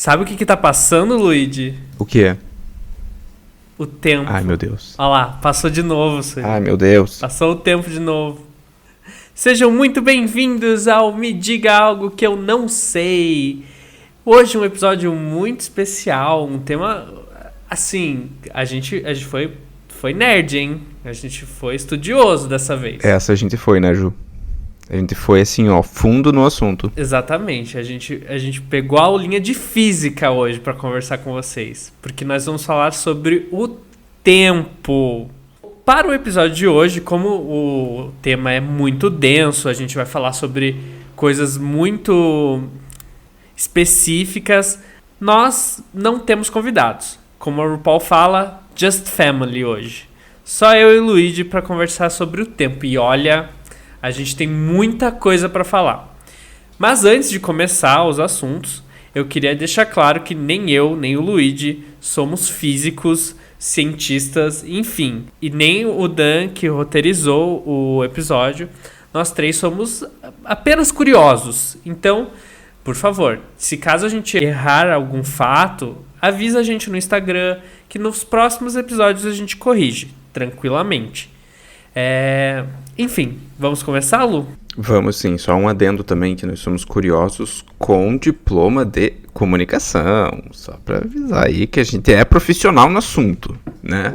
Sabe o que tá passando, Luigi? O quê? O tempo. Ai, meu Deus. Olha lá, passou de novo. Ai, meu Deus. Passou o tempo de novo. Sejam muito bem-vindos ao Me Diga Algo Que Eu Não Sei. Hoje um episódio muito especial, um tema, assim, a gente foi nerd, hein? A gente foi estudioso dessa vez. Essa a gente foi, né, Ju? A gente foi assim, ó, fundo no assunto. Exatamente, a gente pegou a aulinha de física hoje para conversar com vocês, porque nós vamos falar sobre o tempo. Para o episódio de hoje, como o tema é muito denso, a gente vai falar sobre coisas muito específicas, nós não temos convidados. Como a RuPaul fala, just family hoje. Só eu e o Luigi para conversar sobre o tempo. E olha, a gente tem muita coisa para falar. Mas antes de começar os assuntos, eu queria deixar claro que nem eu, nem o Luigi somos físicos, cientistas, enfim. E nem o Dan, que roteirizou o episódio. Nós três somos apenas curiosos. Então, por favor, se caso a gente errar algum fato, avisa a gente no Instagram, que nos próximos episódios a gente corrige, tranquilamente. Enfim, vamos começar, Lu? Vamos sim, só um adendo também, que nós somos curiosos com diploma de comunicação. Só pra avisar aí que a gente é profissional no assunto, né?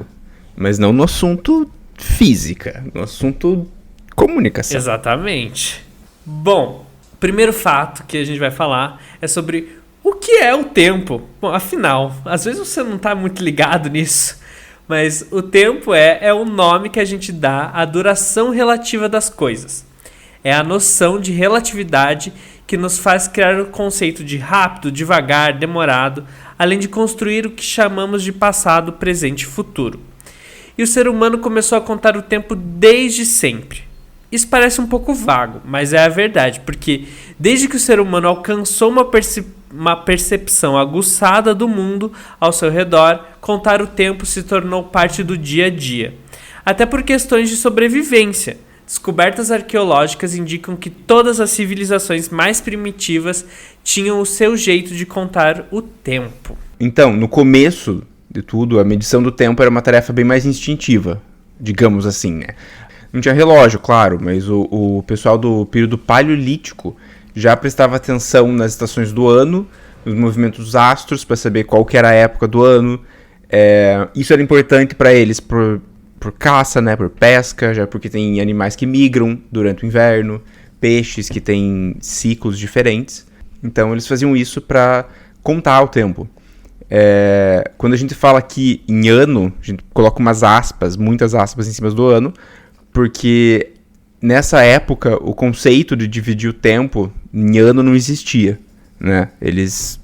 Mas não no assunto física, no assunto comunicação. Exatamente. Bom, o primeiro fato que a gente vai falar é sobre o que é o tempo. Bom, afinal, às vezes você não tá muito ligado nisso, mas o tempo é o nome que a gente dá à duração relativa das coisas. É a noção de relatividade que nos faz criar o conceito de rápido, devagar, demorado, além de construir o que chamamos de passado, presente e futuro. E o ser humano começou a contar o tempo desde sempre. Isso parece um pouco vago, mas é a verdade, porque desde que o ser humano alcançou uma percepção aguçada do mundo ao seu redor, contar o tempo se tornou parte do dia a dia. Até por questões de sobrevivência. Descobertas arqueológicas indicam que todas as civilizações mais primitivas tinham o seu jeito de contar o tempo. Então, no começo de tudo, a medição do tempo era uma tarefa bem mais instintiva, digamos assim, né? Não tinha relógio, claro, mas o pessoal do período paleolítico já prestava atenção nas estações do ano, nos movimentos dos astros, para saber qual que era a época do ano. Isso era importante para eles por caça, né, por pesca, já porque tem animais que migram durante o inverno, peixes que têm ciclos diferentes. Então eles faziam isso para contar o tempo. Quando a gente fala aqui em ano, a gente coloca umas aspas, muitas aspas em cima do ano, porque nessa época o conceito de dividir o tempo em ano não existia, né? Eles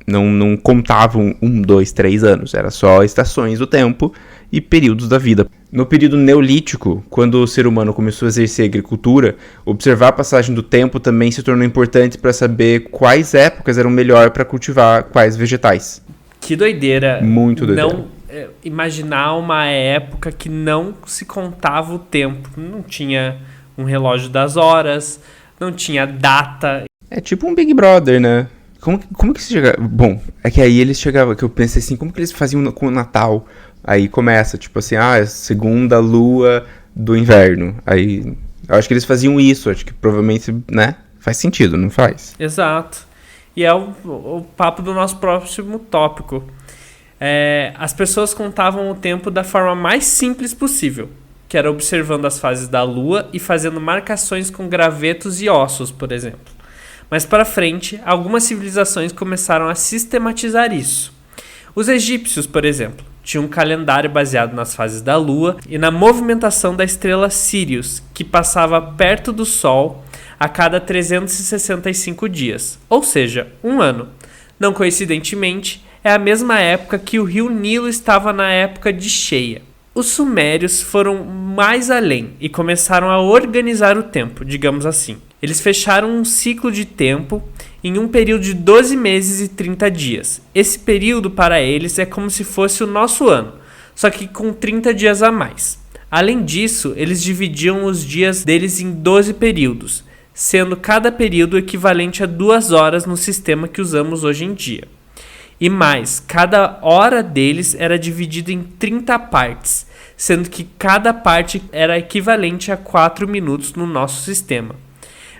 não contavam 1, 2, 3 anos, era só estações do tempo e períodos da vida. No período neolítico, quando o ser humano começou a exercer a agricultura, observar a passagem do tempo também se tornou importante para saber quais épocas eram melhor para cultivar quais vegetais. Que doideira. Muito doideira. Não imaginar uma época que não se contava o tempo. Não tinha um relógio das horas, não tinha data. É tipo um Big Brother, né? Como que se chega? Bom, é que aí eles chegavam, que eu pensei assim, como que eles faziam com o Natal? Aí começa, tipo assim, segunda lua do inverno. Aí, eu acho que eles faziam isso, acho que provavelmente, né? Faz sentido, não faz? Exato. E é o papo do nosso próximo tópico. As pessoas contavam o tempo da forma mais simples possível, que era observando as fases da lua e fazendo marcações com gravetos e ossos, por exemplo. Mas para frente, algumas civilizações começaram a sistematizar isso. Os egípcios, por exemplo, tinham um calendário baseado nas fases da lua e na movimentação da estrela Sírius, que passava perto do Sol a cada 365 dias, ou seja, um ano. Não coincidentemente, é a mesma época que o rio Nilo estava na época de cheia. Os sumérios foram mais além e começaram a organizar o tempo, digamos assim. Eles fecharam um ciclo de tempo em um período de 12 meses e 30 dias. Esse período para eles é como se fosse o nosso ano, só que com 30 dias a mais. Além disso, eles dividiam os dias deles em 12 períodos, sendo cada período equivalente a 2 horas no sistema que usamos hoje em dia. E mais, cada hora deles era dividida em 30 partes, sendo que cada parte era equivalente a 4 minutos no nosso sistema.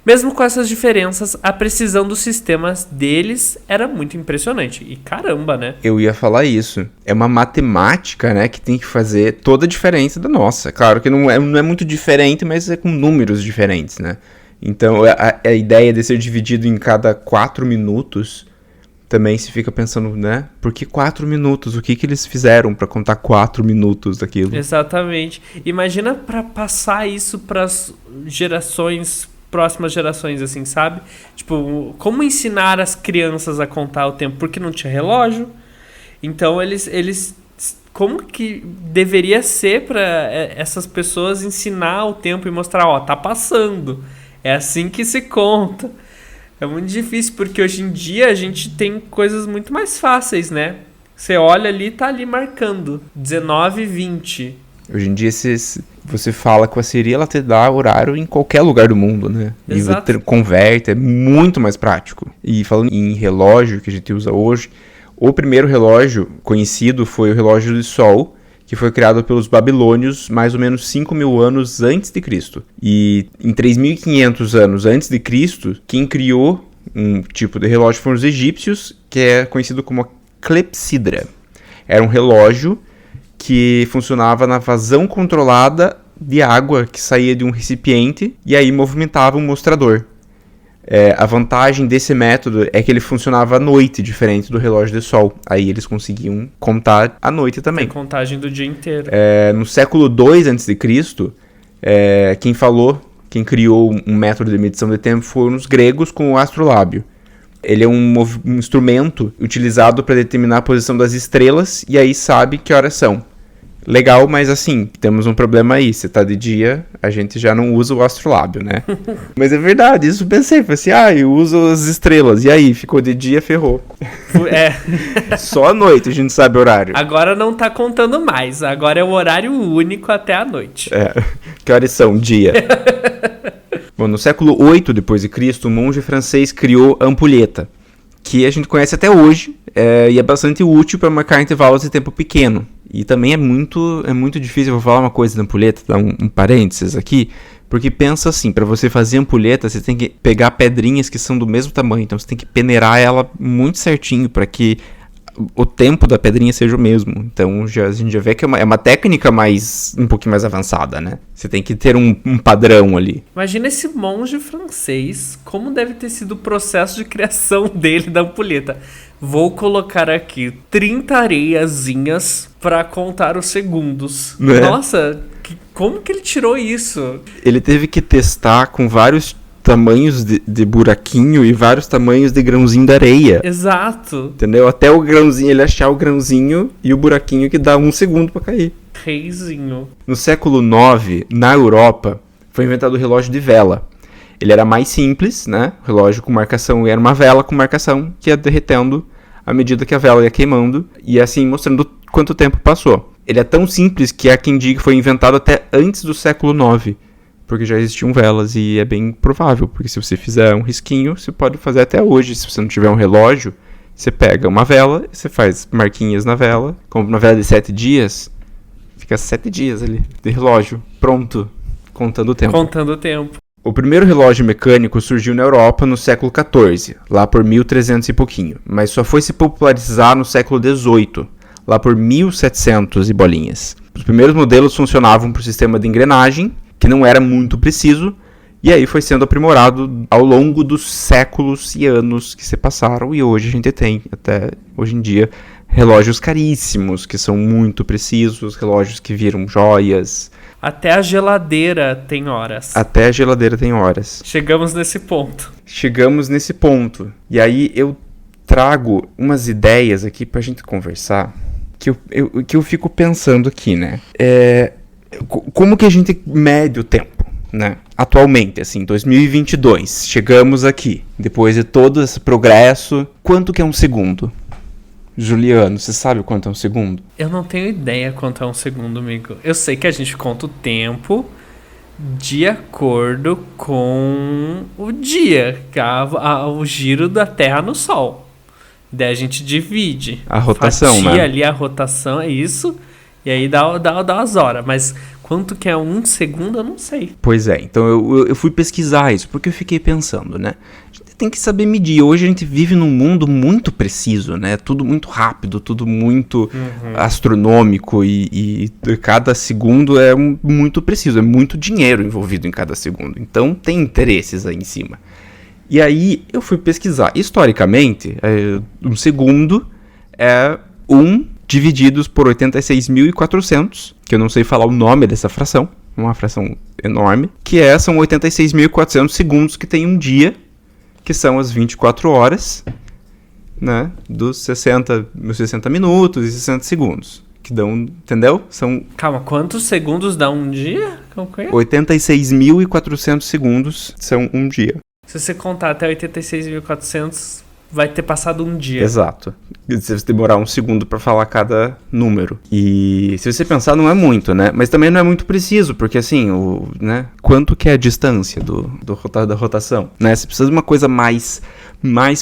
Mesmo com essas diferenças, a precisão dos sistemas deles era muito impressionante. E caramba, né? Eu ia falar isso. É uma matemática, né, que tem que fazer toda a diferença da nossa. Claro que não é muito diferente, mas é com números diferentes, né? Então, a ideia de ser dividido em cada 4 minutos, também se fica pensando, né? Por que 4 minutos? O que eles fizeram para contar 4 minutos daquilo? Exatamente. Imagina para passar isso para as próximas gerações, assim, sabe? Tipo, como ensinar as crianças a contar o tempo? Porque não tinha relógio. Então, eles como que deveria ser para essas pessoas ensinar o tempo e mostrar, ó, tá passando. É assim que se conta. É muito difícil, porque hoje em dia a gente tem coisas muito mais fáceis, né? Você olha ali, tá ali marcando 19h20. Hoje em dia, você fala com a Siri, ela te dá horário em qualquer lugar do mundo, né? Exato. E converte, é muito mais prático. E falando em relógio que a gente usa hoje, o primeiro relógio conhecido foi o relógio de sol, que foi criado pelos babilônios mais ou menos 5.000 anos antes de Cristo. E em 3.500 anos antes de Cristo, quem criou um tipo de relógio foram os egípcios, que é conhecido como a clepsidra. Era um relógio que funcionava na vazão controlada de água que saía de um recipiente e aí movimentava um mostrador. A vantagem desse método é que ele funcionava à noite, diferente do relógio de sol. Aí eles conseguiam contar à noite também. Tem contagem do dia inteiro. No século II a.C., quem criou um método de medição de tempo foram os gregos com o astrolábio. Ele é um instrumento utilizado para determinar a posição das estrelas e aí sabe que horas são. Legal, mas assim, temos um problema aí. Se tá de dia, a gente já não usa o astrolábio, né? Mas é verdade, isso eu pensei. Falei assim, eu uso as estrelas. E aí, ficou de dia, ferrou. Só à noite a gente sabe o horário. Agora não tá contando mais. Agora é o horário único até a noite. Que horas são? Dia. Bom, no século VIII d.C., um monge francês criou a ampulheta, que a gente conhece até hoje, e é bastante útil para marcar intervalos de tempo pequeno. E também é muito difícil. Eu vou falar uma coisa da ampulheta, dar um parênteses aqui, porque pensa assim, para você fazer ampulheta, você tem que pegar pedrinhas que são do mesmo tamanho, então você tem que peneirar ela muito certinho para que o tempo da pedrinha seja o mesmo. Então a gente já vê que é uma técnica um pouquinho mais avançada, né? Você tem que ter um padrão ali. Imagina esse monge francês, como deve ter sido o processo de criação dele da ampulheta. Vou colocar aqui 30 areiazinhas para contar os segundos. Né? Nossa, como que ele tirou isso? Ele teve que testar com vários tamanhos de buraquinho e vários tamanhos de grãozinho de areia. Exato. Entendeu? Até o grãozinho, ele achar o grãozinho e o buraquinho que dá 1 segundo para cair. Reizinho. No século IX, na Europa, foi inventado o relógio de vela. Ele era mais simples, né? O relógio com marcação era uma vela com marcação que ia derretendo à medida que a vela ia queimando e assim mostrando quanto tempo passou. Ele é tão simples que há quem diga que foi inventado até antes do século IX, porque já existiam velas e é bem provável, porque se você fizer um risquinho, você pode fazer até hoje. Se você não tiver um relógio, você pega uma vela, você faz marquinhas na vela, como uma vela de 7 dias, fica 7 dias ali de relógio, pronto, contando o tempo. Contando o tempo. O primeiro relógio mecânico surgiu na Europa no século XIV, lá por 1300 e pouquinho, mas só foi se popularizar no século XVIII, lá por 1700 e bolinhas. Os primeiros modelos funcionavam por sistema de engrenagem, que não era muito preciso, e aí foi sendo aprimorado ao longo dos séculos e anos que se passaram, e hoje a gente tem, até hoje em dia, relógios caríssimos, que são muito precisos, relógios que viram joias. Até a geladeira tem horas. Até a geladeira tem horas. Chegamos nesse ponto. E aí eu trago umas ideias aqui pra gente conversar, que eu fico pensando aqui, né? Como que a gente mede o tempo, né? Atualmente, assim, 2022, chegamos aqui, depois de todo esse progresso, quanto que é um segundo? Juliano, você sabe quanto é um segundo? Eu não tenho ideia quanto é um segundo, amigo. Eu sei que a gente conta o tempo de acordo com o dia, o giro da Terra no Sol. Daí a gente divide. A rotação, fatia né? ali a rotação, é isso. E aí dá as horas. Mas quanto que é 1 segundo, eu não sei. Pois é, então eu fui pesquisar isso, porque eu fiquei pensando, né? A gente tem que saber medir. Hoje a gente vive num mundo muito preciso, né? Tudo muito rápido, tudo muito astronômico e cada segundo é muito preciso. É muito dinheiro envolvido em cada segundo. Então tem interesses aí em cima. E aí eu fui pesquisar. Historicamente, 1 segundo é 1 divididos por 86.400, que eu não sei falar o nome dessa fração, uma fração enorme, são 86.400 segundos que tem um dia, que são as 24 horas, né, dos 60 minutos e 60 segundos, que dão, entendeu? São... Calma, quantos segundos dá um dia? 86.400 segundos são um dia. Se você contar até 86.400, vai ter passado um dia. Exato. Se você demorar 1 segundo para falar cada número. E se você pensar, não é muito, né? Mas também não é muito preciso, porque assim, né? Quanto que é a distância da rotação? Né? Você precisa de uma coisa mais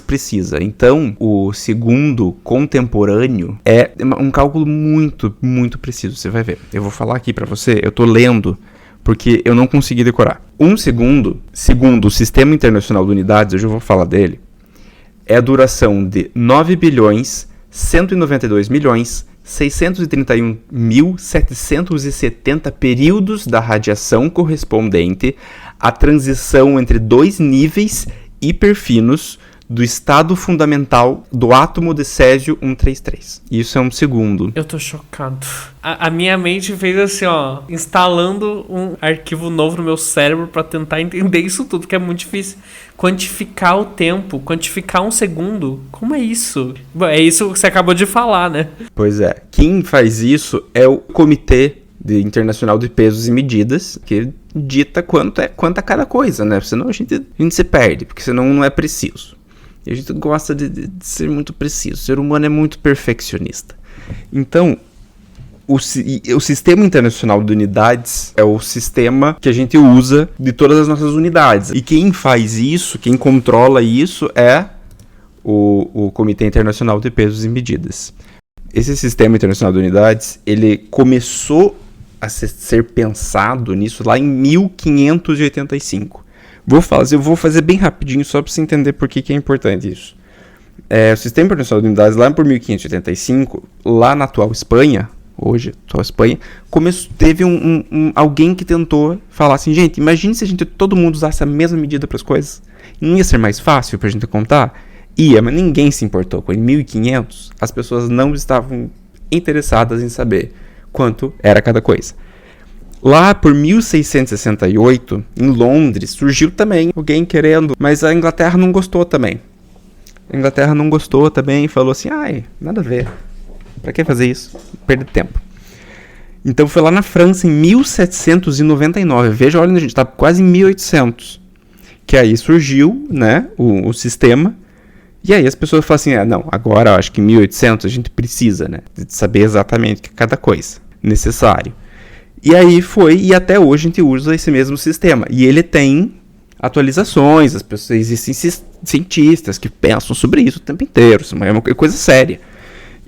precisa. Então, o segundo contemporâneo é um cálculo muito, muito preciso. Você vai ver. Eu vou falar aqui para você, eu tô lendo, porque eu não consegui decorar. 1 segundo, segundo o Sistema Internacional de Unidades, eu já vou falar dele, é a duração de 9.192.631.770 períodos da radiação correspondente à transição entre 2 níveis hiperfinos do estado fundamental do átomo de césio 133. Isso é 1 segundo. Eu tô chocado. A minha mente fez assim, ó, instalando um arquivo novo no meu cérebro pra tentar entender isso tudo, que é muito difícil. Quantificar o tempo, quantificar 1 segundo, como é isso? É isso que você acabou de falar, né? Pois é. Quem faz isso é o Comitê Internacional de Pesos e Medidas, que dita quanto a cada coisa, né? Senão a gente se perde, porque senão não é preciso. E a gente gosta de ser muito preciso. O ser humano é muito perfeccionista. Então, o Sistema Internacional de Unidades é o sistema que a gente usa de todas as nossas unidades. E quem faz isso, quem controla isso é o Comitê Internacional de Pesos e Medidas. Esse Sistema Internacional de Unidades, ele começou a ser pensado nisso lá em 1585. Eu vou fazer bem rapidinho só para você entender por que é importante isso. O Sistema Internacional de Unidades, lá por 1585, lá na atual Espanha, teve alguém que tentou falar assim, gente, imagine se todo mundo usasse a mesma medida para as coisas. Não ia ser mais fácil para a gente contar? Ia, mas ninguém se importou. Em 1500, as pessoas não estavam interessadas em saber quanto era cada coisa. Lá por 1668, em Londres, surgiu também alguém querendo, mas a Inglaterra não gostou também. Falou assim, nada a ver. Pra que fazer isso? Perder tempo. Então foi lá na França, em 1799. Veja, olha, a gente tá quase em 1800. Que aí surgiu, né, o sistema. E aí as pessoas falam assim, não, agora eu acho que em 1800 a gente precisa, né, de saber exatamente cada coisa necessário. E aí e até hoje a gente usa esse mesmo sistema. E ele tem atualizações, existem cientistas que pensam sobre isso o tempo inteiro, isso é uma coisa séria.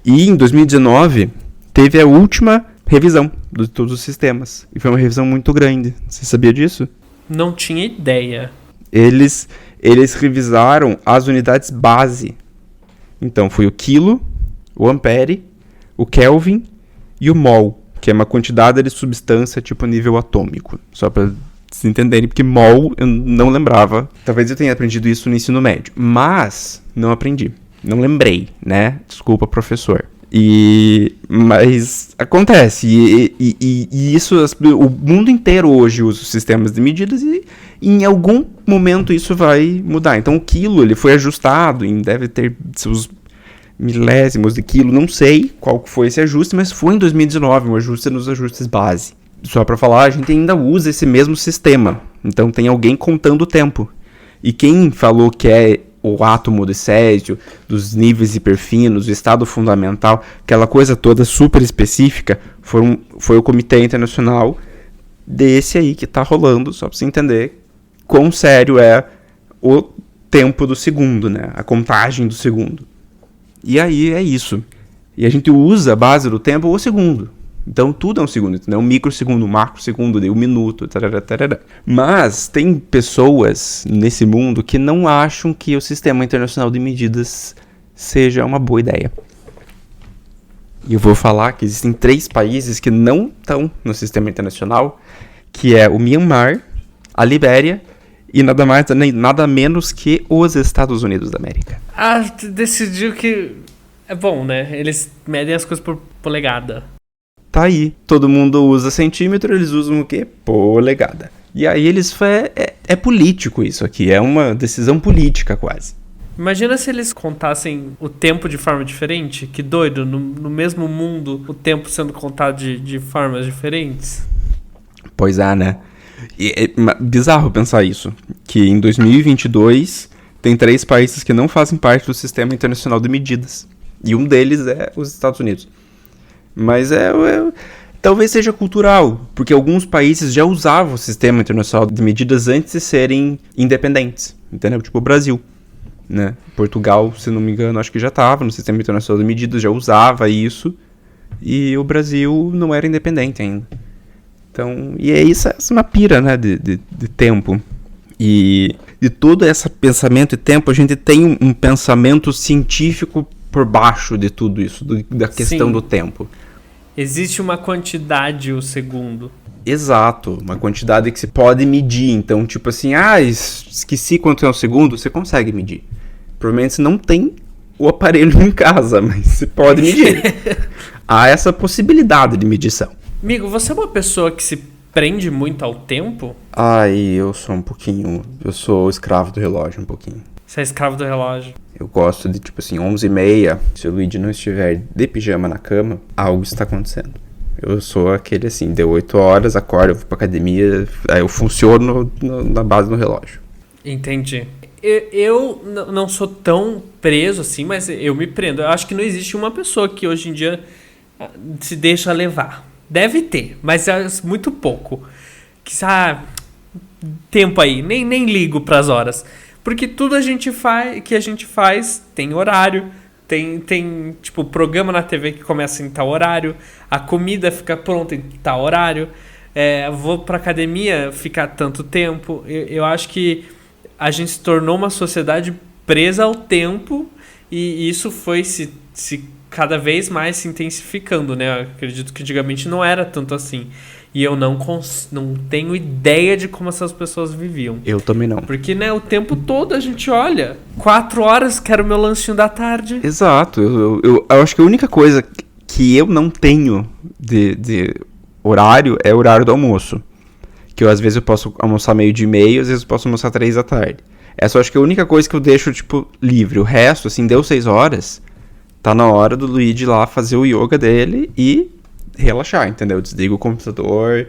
E em 2019 teve a última revisão de todos os sistemas. E foi uma revisão muito grande. Você sabia disso? Não tinha ideia. Eles revisaram as unidades base. Então foi o quilo, o ampere, o Kelvin e o mol, que é uma quantidade de substância tipo nível atômico. Só para vocês entenderem, porque mol eu não lembrava. Talvez eu tenha aprendido isso no ensino médio, mas não aprendi. Não lembrei, né? Desculpa, professor. Mas acontece. E isso, o mundo inteiro hoje usa os sistemas de medidas e em algum momento isso vai mudar. Então o quilo ele foi ajustado, deve ter seus milésimos de quilo, não sei qual foi esse ajuste, mas foi em 2019, um ajuste nos ajustes base. Só para falar, a gente ainda usa esse mesmo sistema, então tem alguém contando o tempo. E quem falou que é o átomo de césio, dos níveis hiperfinos, o estado fundamental, aquela coisa toda super específica, foi o Comitê Internacional desse aí que tá rolando, só para você entender quão sério é o tempo do segundo, né? A contagem do segundo. E aí é isso. E a gente usa a base do tempo o segundo. Então tudo é um segundo, entendeu? Um microsegundo, um macrosegundo, um minuto, tarará, tarará. Mas tem pessoas nesse mundo que não acham que o Sistema Internacional de Medidas seja uma boa ideia. E eu vou falar que existem 3 países que não estão no Sistema Internacional, que é o Myanmar, a Libéria e nada mais, nem nada menos que os Estados Unidos da América. Decidiu que é bom, né? Eles medem as coisas por polegada. Tá aí. Todo mundo usa centímetro, eles usam o quê? Polegada. E aí eles... É político isso aqui. É uma decisão política quase. Imagina se eles contassem o tempo de forma diferente. Que doido. No mesmo mundo, o tempo sendo contado de formas diferentes. Pois é, né? É bizarro pensar isso. Que em 2022 tem 3 países que não fazem parte do Sistema Internacional de Medidas. E um deles é os Estados Unidos. Mas talvez seja cultural, porque alguns países já usavam o Sistema Internacional de Medidas antes de serem independentes, entendeu? Tipo o Brasil, né? Portugal, se não me engano, acho que já estava no Sistema Internacional de Medidas, já usava isso, e o Brasil não era independente ainda. Então, e é isso, essa é uma pira, né, de tempo. E de todo esse pensamento e tempo, a gente tem um pensamento científico por baixo de tudo isso, da questão Sim. do tempo. Existe uma quantidade o segundo. Exato, uma quantidade que se pode medir. Então, tipo assim, esqueci quanto é um segundo, você consegue medir. Provavelmente você não tem o aparelho em casa, mas você pode medir. Há essa possibilidade de medição. Amigo, você é uma pessoa que se prende muito ao tempo? Eu sou escravo do relógio um pouquinho. Você é escravo do relógio. Eu gosto de, tipo assim, 11h30, se o Luigi não estiver de pijama na cama, algo está acontecendo. Eu sou aquele assim, deu 8 horas, acordo, eu vou pra academia, aí eu funciono na base do relógio. Entendi. Eu não sou tão preso assim, mas eu me prendo. Eu acho que não existe uma pessoa que hoje em dia se deixa levar. Deve ter, mas é muito pouco. Que tempo aí, nem ligo pras horas. Porque tudo que a gente faz tem horário, tem tipo programa na TV que começa em tal horário, a comida fica pronta em tal horário, vou pra academia ficar tanto tempo. Eu acho que a gente se tornou uma sociedade presa ao tempo e isso foi se cada vez mais se intensificando, né? Eu acredito que antigamente não era tanto assim. E eu não tenho ideia de como essas pessoas viviam. Eu também não. Porque, né, o tempo todo a gente olha. 4 horas, quero meu lanchinho da tarde. Exato. Eu acho que a única coisa que eu não tenho de horário é o horário do almoço. Que às vezes eu posso almoçar 12:30, às vezes eu posso almoçar 3 da tarde. Essa eu acho que é a única coisa que eu deixo, tipo, livre. O resto, assim, deu 6 horas, tá na hora do Luigi lá fazer o yoga dele e relaxar, entendeu? Desligo o computador,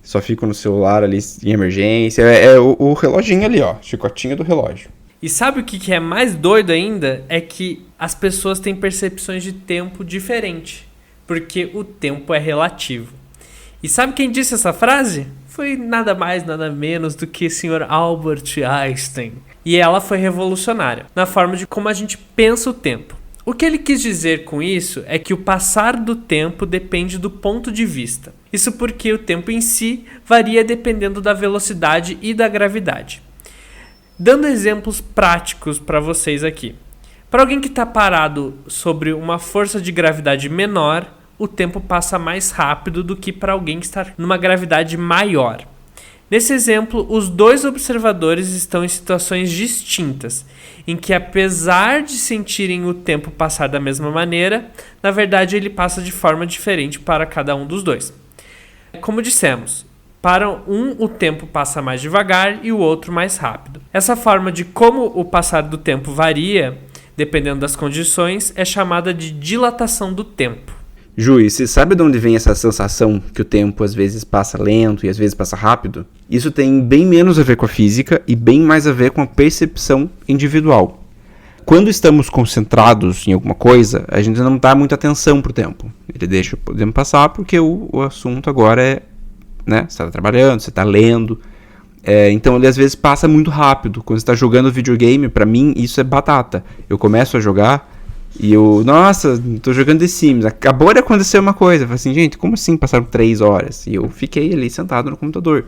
só fico no celular ali em emergência. É o reloginho ali, ó, chicotinho do relógio. E sabe o que é mais doido ainda? É que as pessoas têm percepções de tempo diferente, porque o tempo é relativo. E sabe quem disse essa frase? Foi nada mais, nada menos do que o Sr. Albert Einstein. E ela foi revolucionária na forma de como a gente pensa o tempo. O que ele quis dizer com isso é que o passar do tempo depende do ponto de vista. Isso porque o tempo em si varia dependendo da velocidade e da gravidade. Dando exemplos práticos para vocês aqui. Para alguém que está parado sobre uma força de gravidade menor, o tempo passa mais rápido do que para alguém que está numa gravidade maior. Nesse exemplo, os 2 observadores estão em situações distintas, em que apesar de sentirem o tempo passar da mesma maneira, na verdade ele passa de forma diferente para cada um dos 2. Como dissemos, para um o tempo passa mais devagar e o outro mais rápido. Essa forma de como o passar do tempo varia, dependendo das condições, é chamada de dilatação do tempo. Ju, e você sabe de onde vem essa sensação que o tempo às vezes passa lento e às vezes passa rápido? Isso tem bem menos a ver com a física e bem mais a ver com a percepção individual. Quando estamos concentrados em alguma coisa, a gente não dá muita atenção pro tempo. Ele deixa o tempo passar porque o assunto agora é, né, você está trabalhando, você está lendo. Então ele às vezes passa muito rápido. Quando você está jogando videogame, pra mim isso é batata. Eu começo a jogar, E eu, nossa, tô jogando The Sims. Acabou de acontecer uma coisa. Eu falei assim, gente, como assim passaram 3 horas? E eu fiquei ali sentado no computador.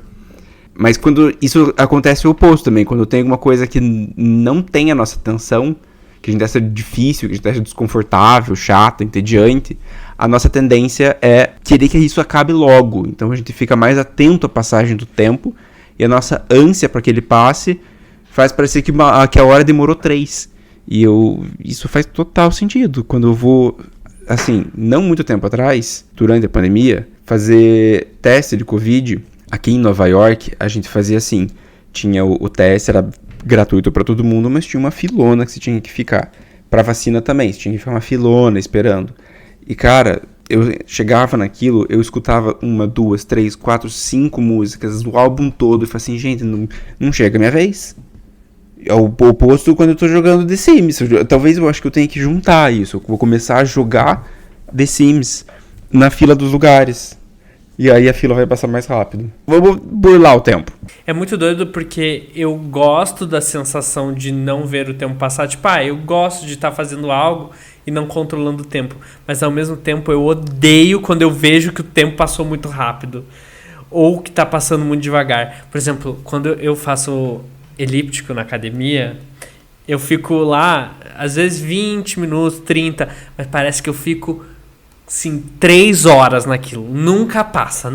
Mas quando isso acontece o oposto também. Quando tem alguma coisa que não tem a nossa atenção, que a gente acha difícil, que a gente acha desconfortável, chato, entediante, a nossa tendência é querer que isso acabe logo. Então a gente fica mais atento à passagem do tempo. E a nossa ânsia para que ele passe faz parecer que a hora demorou 3. E isso faz total sentido. Quando eu vou, assim, não muito tempo atrás, durante a pandemia, fazer teste de Covid, aqui em Nova York, a gente fazia assim. Tinha o teste, era gratuito para todo mundo, mas tinha uma filona que você tinha que ficar. Para vacina também, você tinha que ficar uma filona esperando. E, cara, eu chegava naquilo, eu escutava 1, 2, 3, 4, 5 músicas do álbum todo. E falei assim, gente, não chega a minha vez. É o oposto quando eu tô jogando The Sims. Talvez eu acho que eu tenha que juntar isso. Eu vou começar a jogar The Sims na fila dos lugares. E aí a fila vai passar mais rápido. Vamos burlar o tempo. É muito doido porque eu gosto da sensação de não ver o tempo passar. Tipo, eu gosto de estar fazendo algo e não controlando o tempo. Mas ao mesmo tempo eu odeio quando eu vejo que o tempo passou muito rápido. Ou que tá passando muito devagar. Por exemplo, quando eu faço elíptico na academia, eu fico lá, às vezes 20 minutos, 30, mas parece que eu fico, assim, 3 horas naquilo. Nunca passa.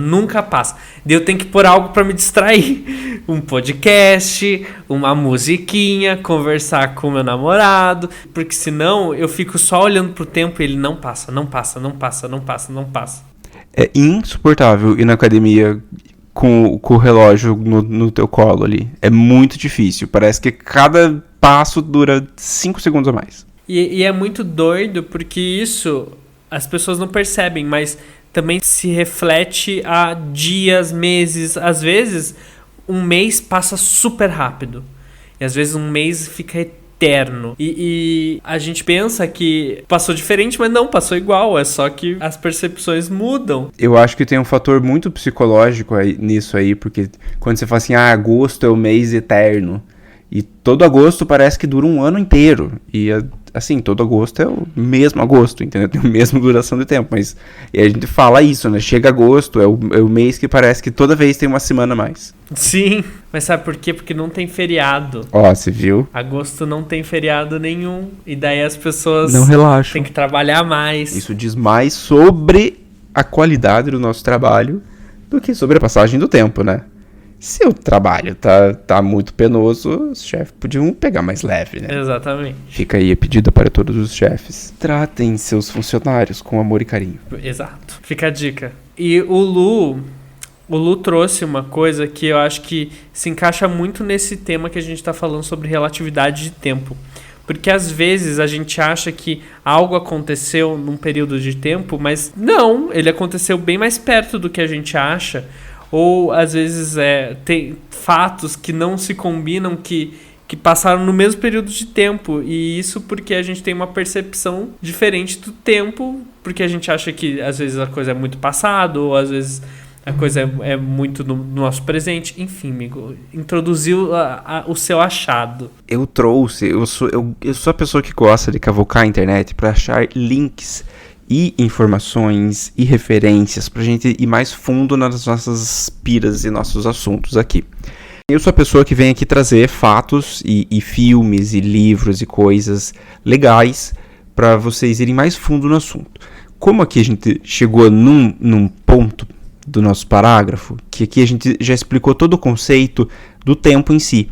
Daí eu tenho que pôr algo pra me distrair. Um podcast, uma musiquinha, conversar com meu namorado, porque senão eu fico só olhando pro tempo e ele não passa. É insuportável ir na academia com o relógio no teu colo ali. É muito difícil. Parece que cada passo dura 5 segundos a mais. E é muito doido porque isso as pessoas não percebem, mas também se reflete a dias, meses. Às vezes, um mês passa super rápido. E às vezes um mês fica eterno. E a gente pensa que passou diferente, mas não, passou igual. É só que as percepções mudam. Eu acho que tem um fator muito psicológico nisso aí, porque quando você fala assim, agosto é o mês eterno, e todo agosto parece que dura um ano inteiro. E assim, todo agosto é o mesmo agosto, entendeu? Tem a mesma duração de tempo, mas e a gente fala isso, né? Chega agosto, é o mês que parece que toda vez tem uma semana a mais. Sim, mas sabe por quê? Porque não tem feriado. Ó, você viu? Agosto não tem feriado nenhum, e daí as pessoas não relaxam. Têm que trabalhar mais. Isso diz mais sobre a qualidade do nosso trabalho do que sobre a passagem do tempo, né? Se o trabalho tá muito penoso, os chefes podiam pegar mais leve, né? Exatamente. Fica aí a pedida para todos os chefes. Tratem seus funcionários com amor e carinho. Exato. Fica a dica. E o Lu trouxe uma coisa que eu acho que se encaixa muito nesse tema que a gente está falando sobre relatividade de tempo. Porque às vezes a gente acha que algo aconteceu num período de tempo, mas não, ele aconteceu bem mais perto do que a gente acha. Ou, às vezes, tem fatos que não se combinam, que passaram no mesmo período de tempo. E isso porque a gente tem uma percepção diferente do tempo, porque a gente acha que, às vezes, a coisa é muito passado, ou, às vezes, a coisa é muito no nosso presente. Enfim, amigo, introduziu o seu achado. Eu sou a pessoa que gosta de cavucar a internet para achar links e informações e referências pra gente ir mais fundo nas nossas piras e nossos assuntos aqui. Eu sou a pessoa que vem aqui trazer fatos e filmes e livros e coisas legais para vocês irem mais fundo no assunto. Como aqui a gente chegou num ponto do nosso parágrafo, que aqui a gente já explicou todo o conceito do tempo em si.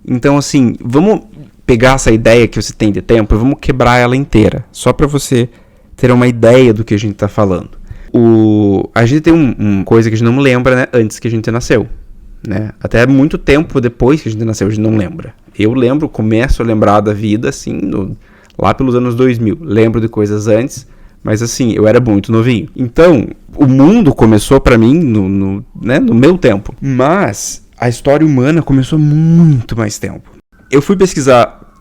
Então, assim, vamos pegar essa ideia que você tem de tempo e vamos quebrar ela inteira, só para você ter uma ideia do que a gente tá falando. A gente tem uma coisa que a gente não lembra, né, antes que a gente nasceu, né? Até muito tempo depois que a gente nasceu, a gente não lembra. Eu lembro, começo a lembrar da vida, assim, lá pelos anos 2000. Lembro de coisas antes, mas assim, eu era muito novinho. Então, o mundo começou pra mim no meu tempo. Mas a história humana começou há muito mais tempo. Eu fui pesquisar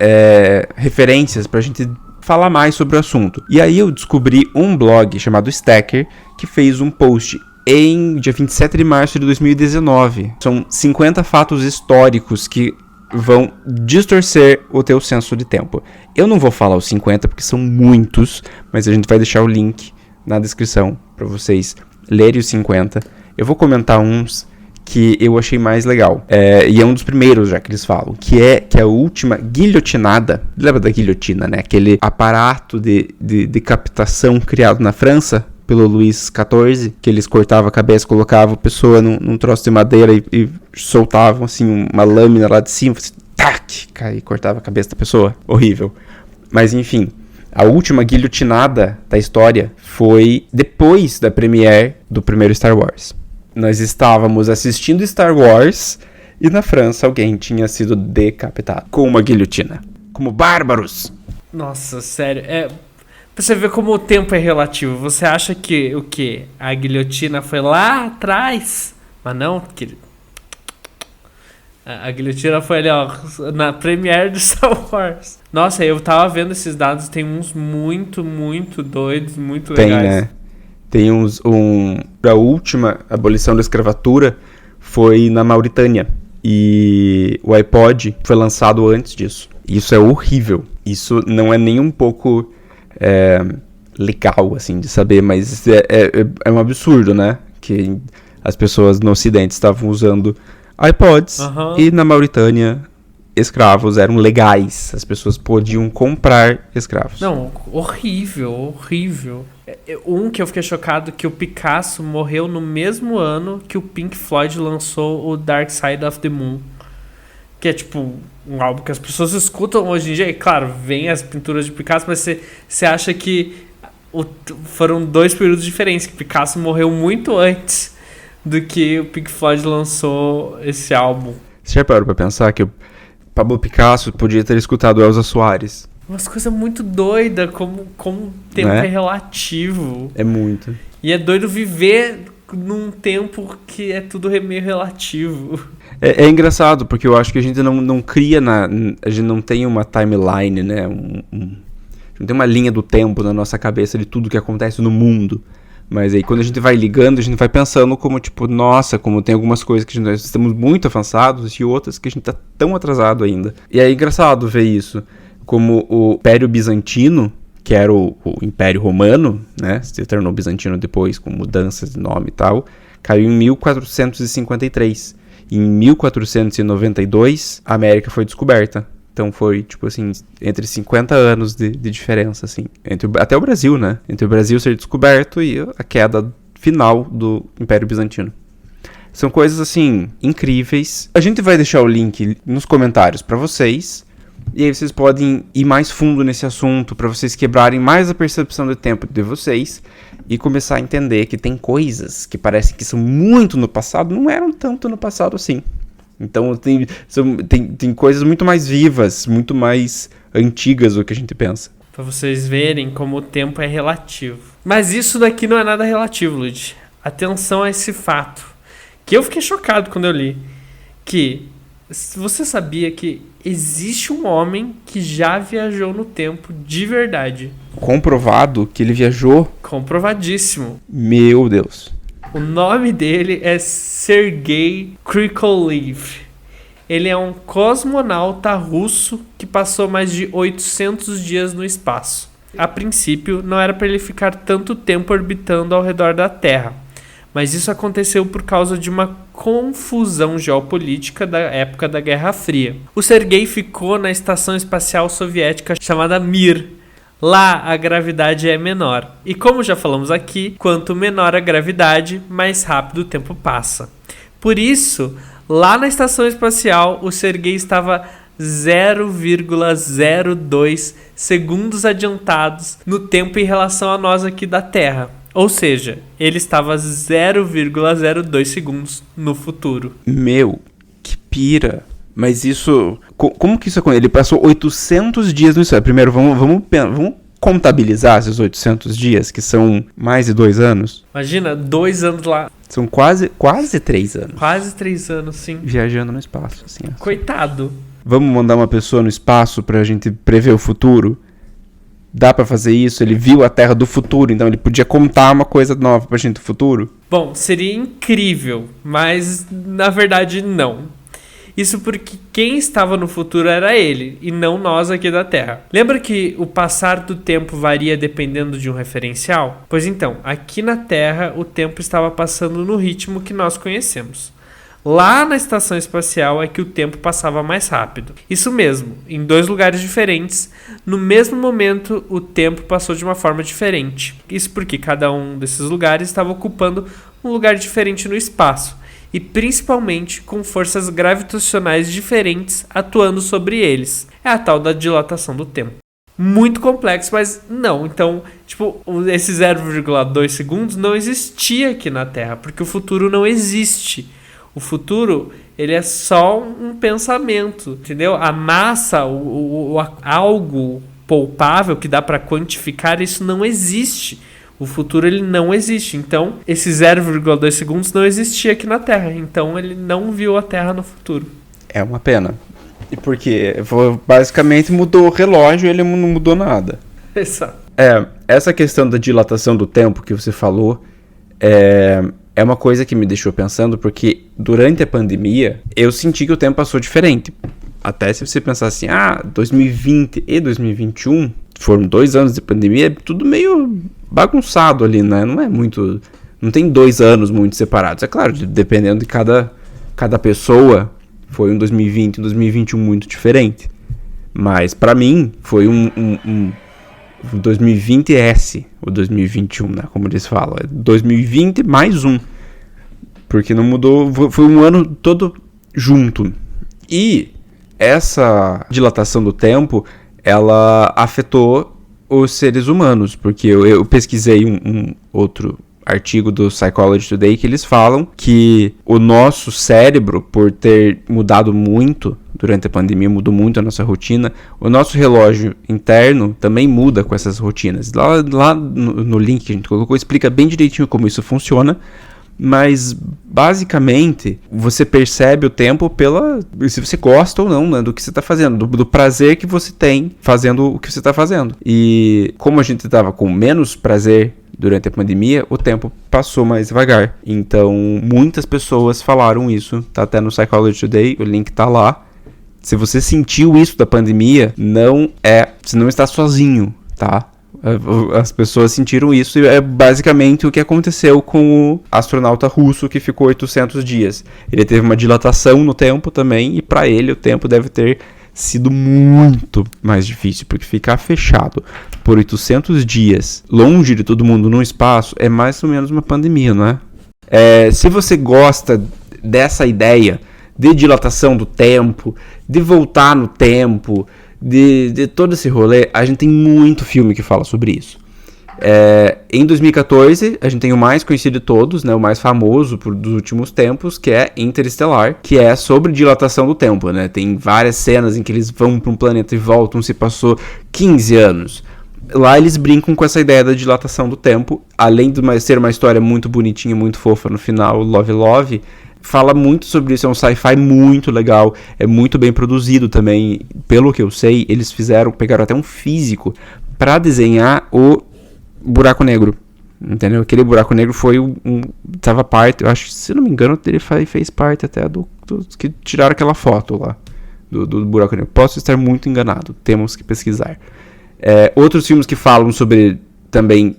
referências pra gente falar mais sobre o assunto. E aí eu descobri um blog chamado Stacker, que fez um post em dia 27 de março de 2019. São 50 fatos históricos que vão distorcer o teu senso de tempo. Eu não vou falar os 50 porque são muitos, mas a gente vai deixar o link na descrição para vocês lerem os 50. Eu vou comentar uns que eu achei mais legal. E é um dos primeiros já que eles falam, que é a última guilhotinada. Lembra da guilhotina, né? Aquele aparato de decapitação criado na França pelo Luís XIV, que eles cortavam a cabeça, colocavam a pessoa num troço de madeira e soltavam assim uma lâmina lá de cima, assim, tac, e cortava a cabeça da pessoa. Horrível. Mas enfim, a última guilhotinada da história foi depois da premiere do primeiro Star Wars. Nós estávamos assistindo Star Wars e na França alguém tinha sido decapitado com uma guilhotina. Como bárbaros! Nossa, sério. Pra você ver como o tempo é relativo. Você acha que o quê? A guilhotina foi lá atrás? Mas não, a guilhotina foi ali, ó, na premiere do Star Wars. Nossa, eu tava vendo esses dados, tem uns muito, muito doidos, muito legais. Tem, né? Tem a última abolição da escravatura foi na Mauritânia. E o iPod foi lançado antes disso. Isso é horrível. Isso não é nem um pouco legal, assim, de saber, mas é um absurdo, né? Que as pessoas no Ocidente estavam usando iPods e na Mauritânia escravos eram legais. As pessoas podiam comprar escravos. Não, horrível, horrível. Um que eu fiquei chocado, que o Picasso morreu no mesmo ano que o Pink Floyd lançou o Dark Side of the Moon. Que é tipo um álbum que as pessoas escutam hoje em dia. E claro, vem as pinturas de Picasso, mas você acha que foram dois períodos diferentes. Que Picasso morreu muito antes do que o Pink Floyd lançou esse álbum. Você já parou pra pensar que o Pablo Picasso podia ter escutado Elza Soares? Umas coisas muito doidas, como o tempo é relativo. É muito. E é doido viver num tempo que é tudo meio relativo. É engraçado, porque eu acho que a gente não cria, a gente não tem uma timeline, né? A gente não tem uma linha do tempo na nossa cabeça de tudo que acontece no mundo. Mas aí quando a gente vai ligando, a gente vai pensando como, tipo, nossa, como tem algumas coisas que nós estamos muito avançados e outras que a gente tá tão atrasado ainda. E é engraçado ver isso. Como o Império Bizantino, que era o Império Romano, né? Se tornou bizantino depois, com mudanças de nome e tal, caiu em 1453. Em 1492, a América foi descoberta. Então foi, tipo assim, entre 50 anos de diferença, assim. Até o Brasil, né? Entre o Brasil ser descoberto e a queda final do Império Bizantino. São coisas, assim, incríveis. A gente vai deixar o link nos comentários pra vocês. E aí vocês podem ir mais fundo nesse assunto, pra vocês quebrarem mais a percepção do tempo de vocês. E começar a entender que tem coisas que parecem que são muito no passado, não eram tanto no passado assim. Então tem coisas muito mais vivas, muito mais antigas do que a gente pensa. Pra vocês verem como o tempo é relativo. Mas isso daqui não é nada relativo, Luigi. Atenção a esse fato. Que eu fiquei chocado quando eu li. Que você sabia que existe um homem que já viajou no tempo de verdade? Comprovado que ele viajou? Comprovadíssimo. Meu Deus. O nome dele é Sergei Krikalev. Ele é um cosmonauta russo que passou mais de 800 dias no espaço. A princípio, não era para ele ficar tanto tempo orbitando ao redor da Terra, mas isso aconteceu por causa de uma confusão geopolítica da época da Guerra Fria. O Sergei ficou na estação espacial soviética chamada Mir. Lá a gravidade é menor. E como já falamos aqui, quanto menor a gravidade, mais rápido o tempo passa. Por isso, lá na estação espacial, o Sergei estava 0,02 segundos adiantados no tempo em relação a nós aqui da Terra. Ou seja, ele estava 0,02 segundos no futuro. Meu, que pira. Mas isso... Como que isso aconteceu? Ele passou 800 dias no céu. Primeiro, vamos contabilizar esses 800 dias, que são mais de 2 anos. Imagina, 2 anos lá. São quase 3 anos. Quase 3 anos, sim. Viajando no espaço, assim. Coitado. Vamos mandar uma pessoa no espaço pra gente prever o futuro? Dá pra fazer isso? Ele viu a Terra do futuro, então ele podia contar uma coisa nova pra gente do futuro? Bom, seria incrível, mas na verdade não. Isso porque quem estava no futuro era ele, e não nós aqui da Terra. Lembra que o passar do tempo varia dependendo de um referencial? Pois então, aqui na Terra o tempo estava passando no ritmo que nós conhecemos. Lá na estação espacial é que o tempo passava mais rápido. Isso mesmo, em 2 lugares diferentes, no mesmo momento o tempo passou de uma forma diferente. Isso porque cada um desses lugares estava ocupando um lugar diferente no espaço, e principalmente com forças gravitacionais diferentes atuando sobre eles. É a tal da dilatação do tempo. Muito complexo, mas não. Então, esse 0,2 segundos não existia aqui na Terra, porque o futuro não existe. O futuro, ele é só um pensamento, entendeu? A massa, algo palpável que dá para quantificar, isso não existe. O futuro, ele não existe. Então, esse 0,2 segundos não existia aqui na Terra. Então, ele não viu a Terra no futuro. É uma pena. E porque basicamente mudou o relógio e ele não mudou nada. Exato. Essa questão da dilatação do tempo que você falou é uma coisa que me deixou pensando, porque durante a pandemia eu senti que o tempo passou diferente. Até se você pensar assim, 2020 e 2021 foram 2 anos de pandemia, é tudo meio bagunçado ali, né? Não tem 2 anos muito separados. É claro, dependendo de cada pessoa, foi um 2020 e um 2021 muito diferente. Mas pra mim foi um 2020S, o 2021, né, como eles falam, é 2020 mais um, porque não mudou, foi um ano todo junto. E essa dilatação do tempo, ela afetou os seres humanos, porque eu pesquisei um outro artigo do Psychology Today que eles falam que o nosso cérebro, por ter mudado muito durante a pandemia, mudou muito a nossa rotina, o nosso relógio interno também muda com essas rotinas. Lá no link que a gente colocou, explica bem direitinho como isso funciona, mas basicamente você percebe o tempo se você gosta ou não, né, do que você está fazendo, do prazer que você tem fazendo o que você está fazendo. E como a gente estava com menos prazer durante a pandemia, o tempo passou mais devagar. Então, muitas pessoas falaram isso. Tá até no Psychology Today, o link tá lá. Se você sentiu isso da pandemia, você não está sozinho, tá? As pessoas sentiram isso e é basicamente o que aconteceu com o astronauta russo que ficou 800 dias. Ele teve uma dilatação no tempo também e para ele o tempo deve ter sido muito mais difícil, porque ficar fechado por 800 dias, longe de todo mundo no espaço, é mais ou menos uma pandemia, não é? Se você gosta dessa ideia de dilatação do tempo, de voltar no tempo, de todo esse rolê, a gente tem muito filme que fala sobre isso. Em 2014, a gente tem o mais conhecido de todos, né, o mais famoso dos últimos tempos, que é Interestelar, que é sobre dilatação do tempo, né? Tem várias cenas em que eles vão para um planeta e voltam, se passou 15 anos. Lá eles brincam com essa ideia da dilatação do tempo, além de ser uma história muito bonitinha, muito fofa no final, Love Love, fala muito sobre isso, é um sci-fi muito legal, é muito bem produzido também, pelo que eu sei, eles pegaram até um físico para desenhar o buraco negro, entendeu? Aquele buraco negro foi tava parte, eu acho que, se não me engano, ele fez parte até do que tiraram aquela foto lá, do buraco negro. Posso estar muito enganado, temos que pesquisar. Outros filmes que falam sobre também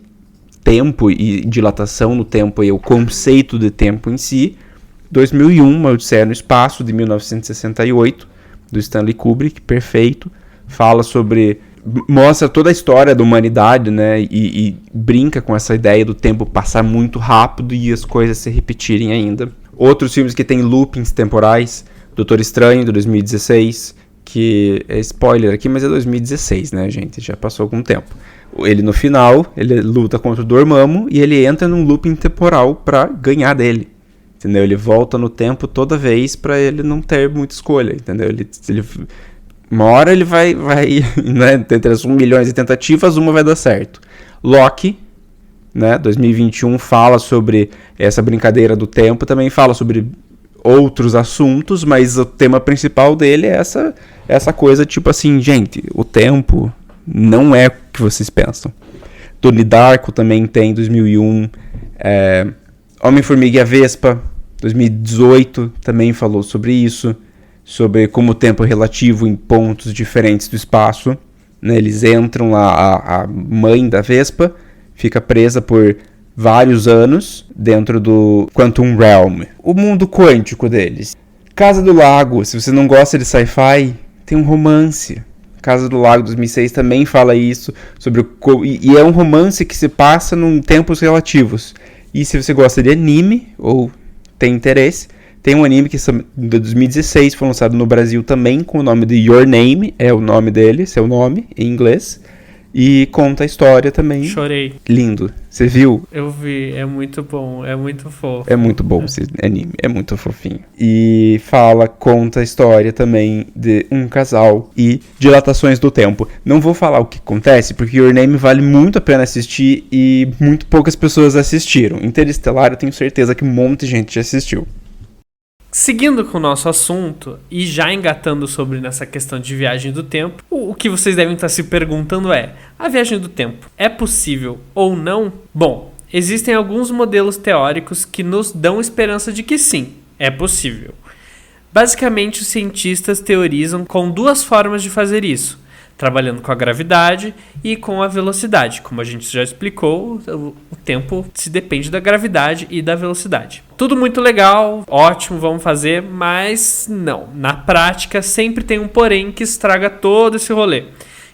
tempo e dilatação no tempo e o conceito de tempo em si, 2001, Uma Odisseia no Espaço, de 1968, do Stanley Kubrick, perfeito, mostra toda a história da humanidade, né, e brinca com essa ideia do tempo passar muito rápido e as coisas se repetirem ainda. Outros filmes que tem loopings temporais, Doutor Estranho, de 2016, que é spoiler aqui, mas é 2016, né, gente, já passou algum tempo. Ele, no final, ele luta contra o Dormammu e ele entra num looping temporal pra ganhar dele, entendeu? Ele volta no tempo toda vez pra ele não ter muita escolha, entendeu? Uma hora ele vai né, entre as 1 milhão de tentativas, uma vai dar certo. Loki, né, 2021, fala sobre essa brincadeira do tempo, também fala sobre outros assuntos, mas o tema principal dele é essa coisa, tipo assim, gente, o tempo não é o que vocês pensam. Donnie Darko também tem, 2001, Homem-Formiga e a Vespa, 2018, também falou sobre isso. sobre como o tempo é relativo em pontos diferentes do espaço. Né? Eles entram lá, a mãe da Vespa fica presa por vários anos dentro do Quantum Realm, o mundo quântico deles. Casa do Lago, se você não gosta de sci-fi, tem um romance. Casa do Lago 2006 também fala isso, e é um romance que se passa em tempos relativos. E se você gosta de anime, ou tem interesse, tem um anime que de 2016 foi lançado no Brasil também, com o nome de Your Name, é o nome dele, seu nome, em inglês. E conta a história também. Chorei. Lindo. Você viu? Eu vi, é muito bom, é muito fofo. É muito bom esse anime, é muito fofinho. E conta a história também de um casal e dilatações do tempo. Não vou falar o que acontece, porque Your Name vale muito a pena assistir e muito poucas pessoas assistiram. Interestelar, eu tenho certeza que um monte de gente já assistiu. Seguindo com o nosso assunto e já engatando sobre nessa questão de viagem do tempo, o que vocês devem estar se perguntando é: a viagem do tempo é possível ou não? Bom, existem alguns modelos teóricos que nos dão esperança de que sim, é possível. Basicamente, os cientistas teorizam com duas formas de fazer isso: trabalhando com a gravidade e com a velocidade. Como a gente já explicou, o tempo se depende da gravidade e da velocidade. Tudo muito legal, ótimo, vamos fazer, mas não. Na prática, sempre tem um porém que estraga todo esse rolê,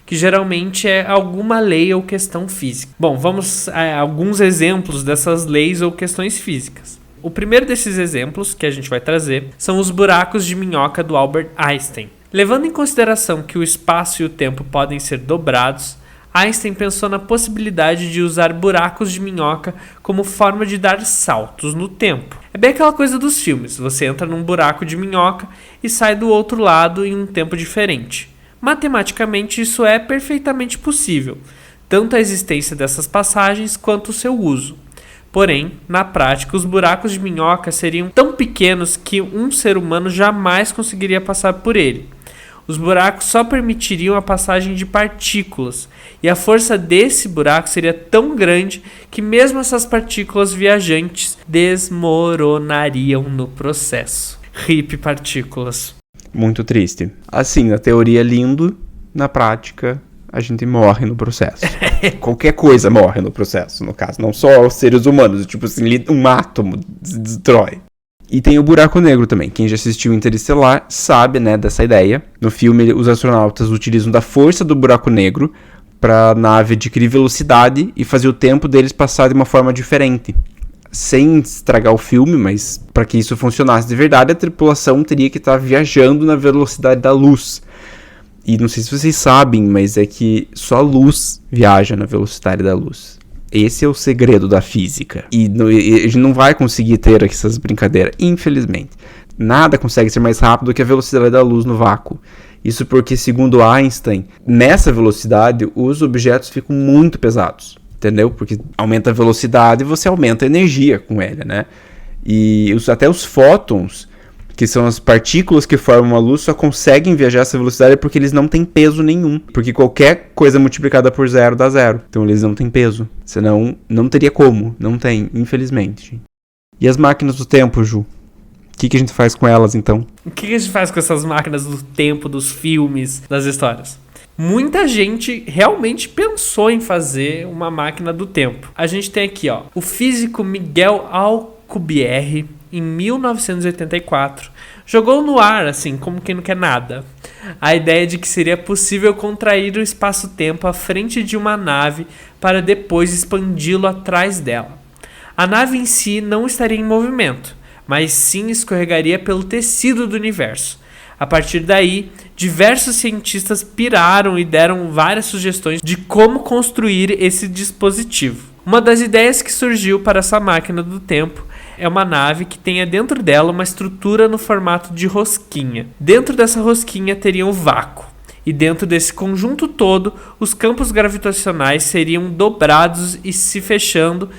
que geralmente é alguma lei ou questão física. Bom, vamos a alguns exemplos dessas leis ou questões físicas. O primeiro desses exemplos que a gente vai trazer são os buracos de minhoca do Albert Einstein. Levando em consideração que o espaço e o tempo podem ser dobrados, Einstein pensou na possibilidade de usar buracos de minhoca como forma de dar saltos no tempo. É bem aquela coisa dos filmes: você entra num buraco de minhoca e sai do outro lado em um tempo diferente. Matematicamente, isso é perfeitamente possível, tanto a existência dessas passagens quanto o seu uso. Porém, na prática, os buracos de minhoca seriam tão pequenos que um ser humano jamais conseguiria passar por ele. Os buracos só permitiriam a passagem de partículas, e a força desse buraco seria tão grande que mesmo essas partículas viajantes desmoronariam no processo. RIP partículas. Muito triste. Assim, na teoria é lindo, na prática a gente morre no processo. Qualquer coisa morre no processo, no caso. Não só os seres humanos, tipo assim, um átomo destrói. E tem o buraco negro também. Quem já assistiu Interestelar sabe, né, dessa ideia. No filme, os astronautas utilizam da força do buraco negro para a nave adquirir velocidade e fazer o tempo deles passar de uma forma diferente. Sem estragar o filme, mas para que isso funcionasse de verdade, a tripulação teria que estar viajando na velocidade da luz. E não sei se vocês sabem, mas é que só a luz viaja na velocidade da luz. Esse é o segredo da física. E a gente não vai conseguir ter essas brincadeiras, infelizmente. Nada consegue ser mais rápido do que a velocidade da luz no vácuo. Isso porque, segundo Einstein, nessa velocidade, os objetos ficam muito pesados. Entendeu? Porque aumenta a velocidade e você aumenta a energia com ele, né? E até os fótons, que são as partículas que formam a luz, só conseguem viajar essa velocidade porque eles não têm peso nenhum. Porque qualquer coisa multiplicada por zero dá zero. Então eles não têm peso. Senão, não teria como. Não tem, infelizmente. E as máquinas do tempo, Ju? O que a gente faz com elas, então? O que a gente faz com essas máquinas do tempo, dos filmes, das histórias? Muita gente realmente pensou em fazer uma máquina do tempo. A gente tem aqui, ó, o físico Miguel Alcubierre, em 1984, jogou no ar, assim, como quem não quer nada, a ideia de que seria possível contrair o espaço-tempo à frente de uma nave para depois expandi-lo atrás dela. A nave em si não estaria em movimento, mas sim escorregaria pelo tecido do universo. A partir daí, diversos cientistas piraram e deram várias sugestões de como construir esse dispositivo. Uma das ideias que surgiu para essa máquina do tempo é uma nave que tenha dentro dela uma estrutura no formato de rosquinha. Dentro dessa rosquinha teria um vácuo, e dentro desse conjunto todo, os campos gravitacionais seriam dobrados e se fechando,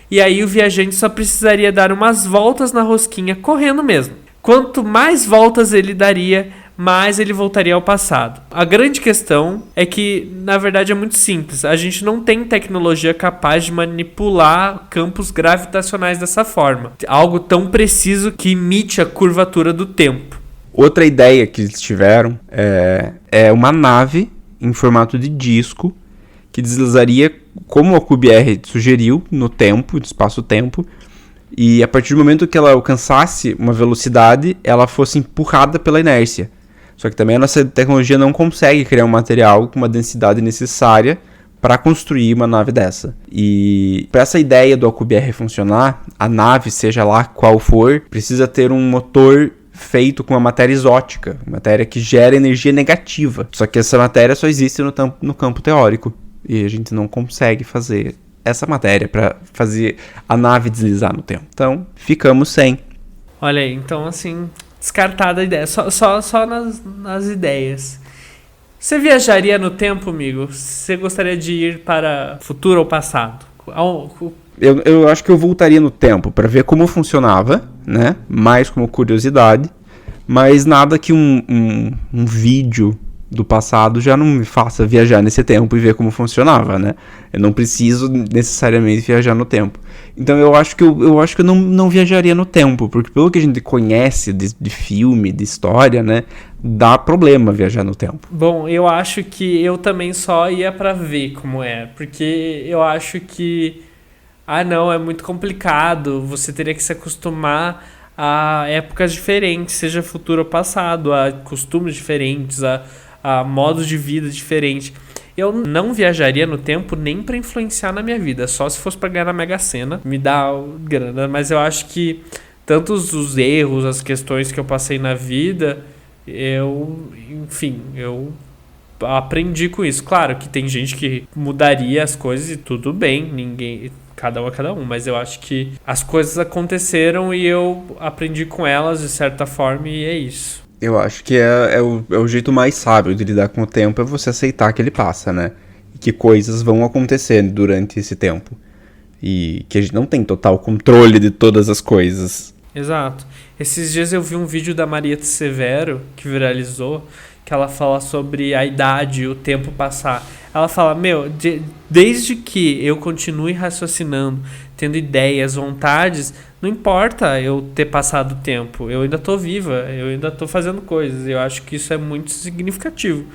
e aí o viajante só precisaria dar umas voltas na rosquinha correndo mesmo. Quanto mais voltas ele daria, mais ele voltaria ao passado. A grande questão é que, na verdade, é muito simples. A gente não tem tecnologia capaz de manipular campos gravitacionais dessa forma. Algo tão preciso que imite a curvatura do tempo. Outra ideia que eles tiveram é uma nave em formato de disco que deslizaria, como a QBR sugeriu, no tempo, no espaço-tempo, e a partir do momento que ela alcançasse uma velocidade, ela fosse empurrada pela inércia. Só que também a nossa tecnologia não consegue criar um material com uma densidade necessária para construir uma nave dessa. E para essa ideia do AQBR funcionar, a nave, seja lá qual for, precisa ter um motor feito com uma matéria exótica, matéria que gera energia negativa. Só que essa matéria só existe no campo teórico. E a gente não consegue fazer essa matéria para fazer a nave deslizar no tempo. Então, ficamos sem. Olha aí, então assim, descartada a ideia. Só nas ideias. Você viajaria no tempo, amigo? Você gostaria de ir para futuro ou passado? Eu acho que eu voltaria no tempo para ver como funcionava, né? Mais como curiosidade. Mas nada que um vídeo do passado já não me faça viajar nesse tempo e ver como funcionava, né? Eu não preciso necessariamente viajar no tempo. Então eu acho que eu não viajaria no tempo, porque pelo que a gente conhece de filme, de história, né? Dá problema viajar no tempo. Bom, eu acho que eu também só ia pra ver como é, porque eu acho que não, é muito complicado, você teria que se acostumar a épocas diferentes, seja futuro ou passado, a costumes diferentes, a modos de vida diferentes. Eu não viajaria no tempo nem pra influenciar na minha vida, só se fosse pra ganhar na Mega Sena, me dá grana, mas eu acho que tantos os erros, as questões que eu passei na vida, eu aprendi com isso. Claro que tem gente que mudaria as coisas e tudo bem, cada um é cada um, mas eu acho que as coisas aconteceram e eu aprendi com elas de certa forma e é isso. Eu acho que é o jeito mais sábio de lidar com o tempo, é você aceitar que ele passa, né? E que coisas vão acontecer durante esse tempo. E que a gente não tem total controle de todas as coisas. Exato. Esses dias eu vi um vídeo da Maria Severo, que viralizou, que ela fala sobre a idade e o tempo passar. Ela fala, desde que eu continue raciocinando, tendo ideias, vontades, não importa eu ter passado o tempo, eu ainda tô viva, eu ainda tô fazendo coisas. Eu acho que isso é muito significativo,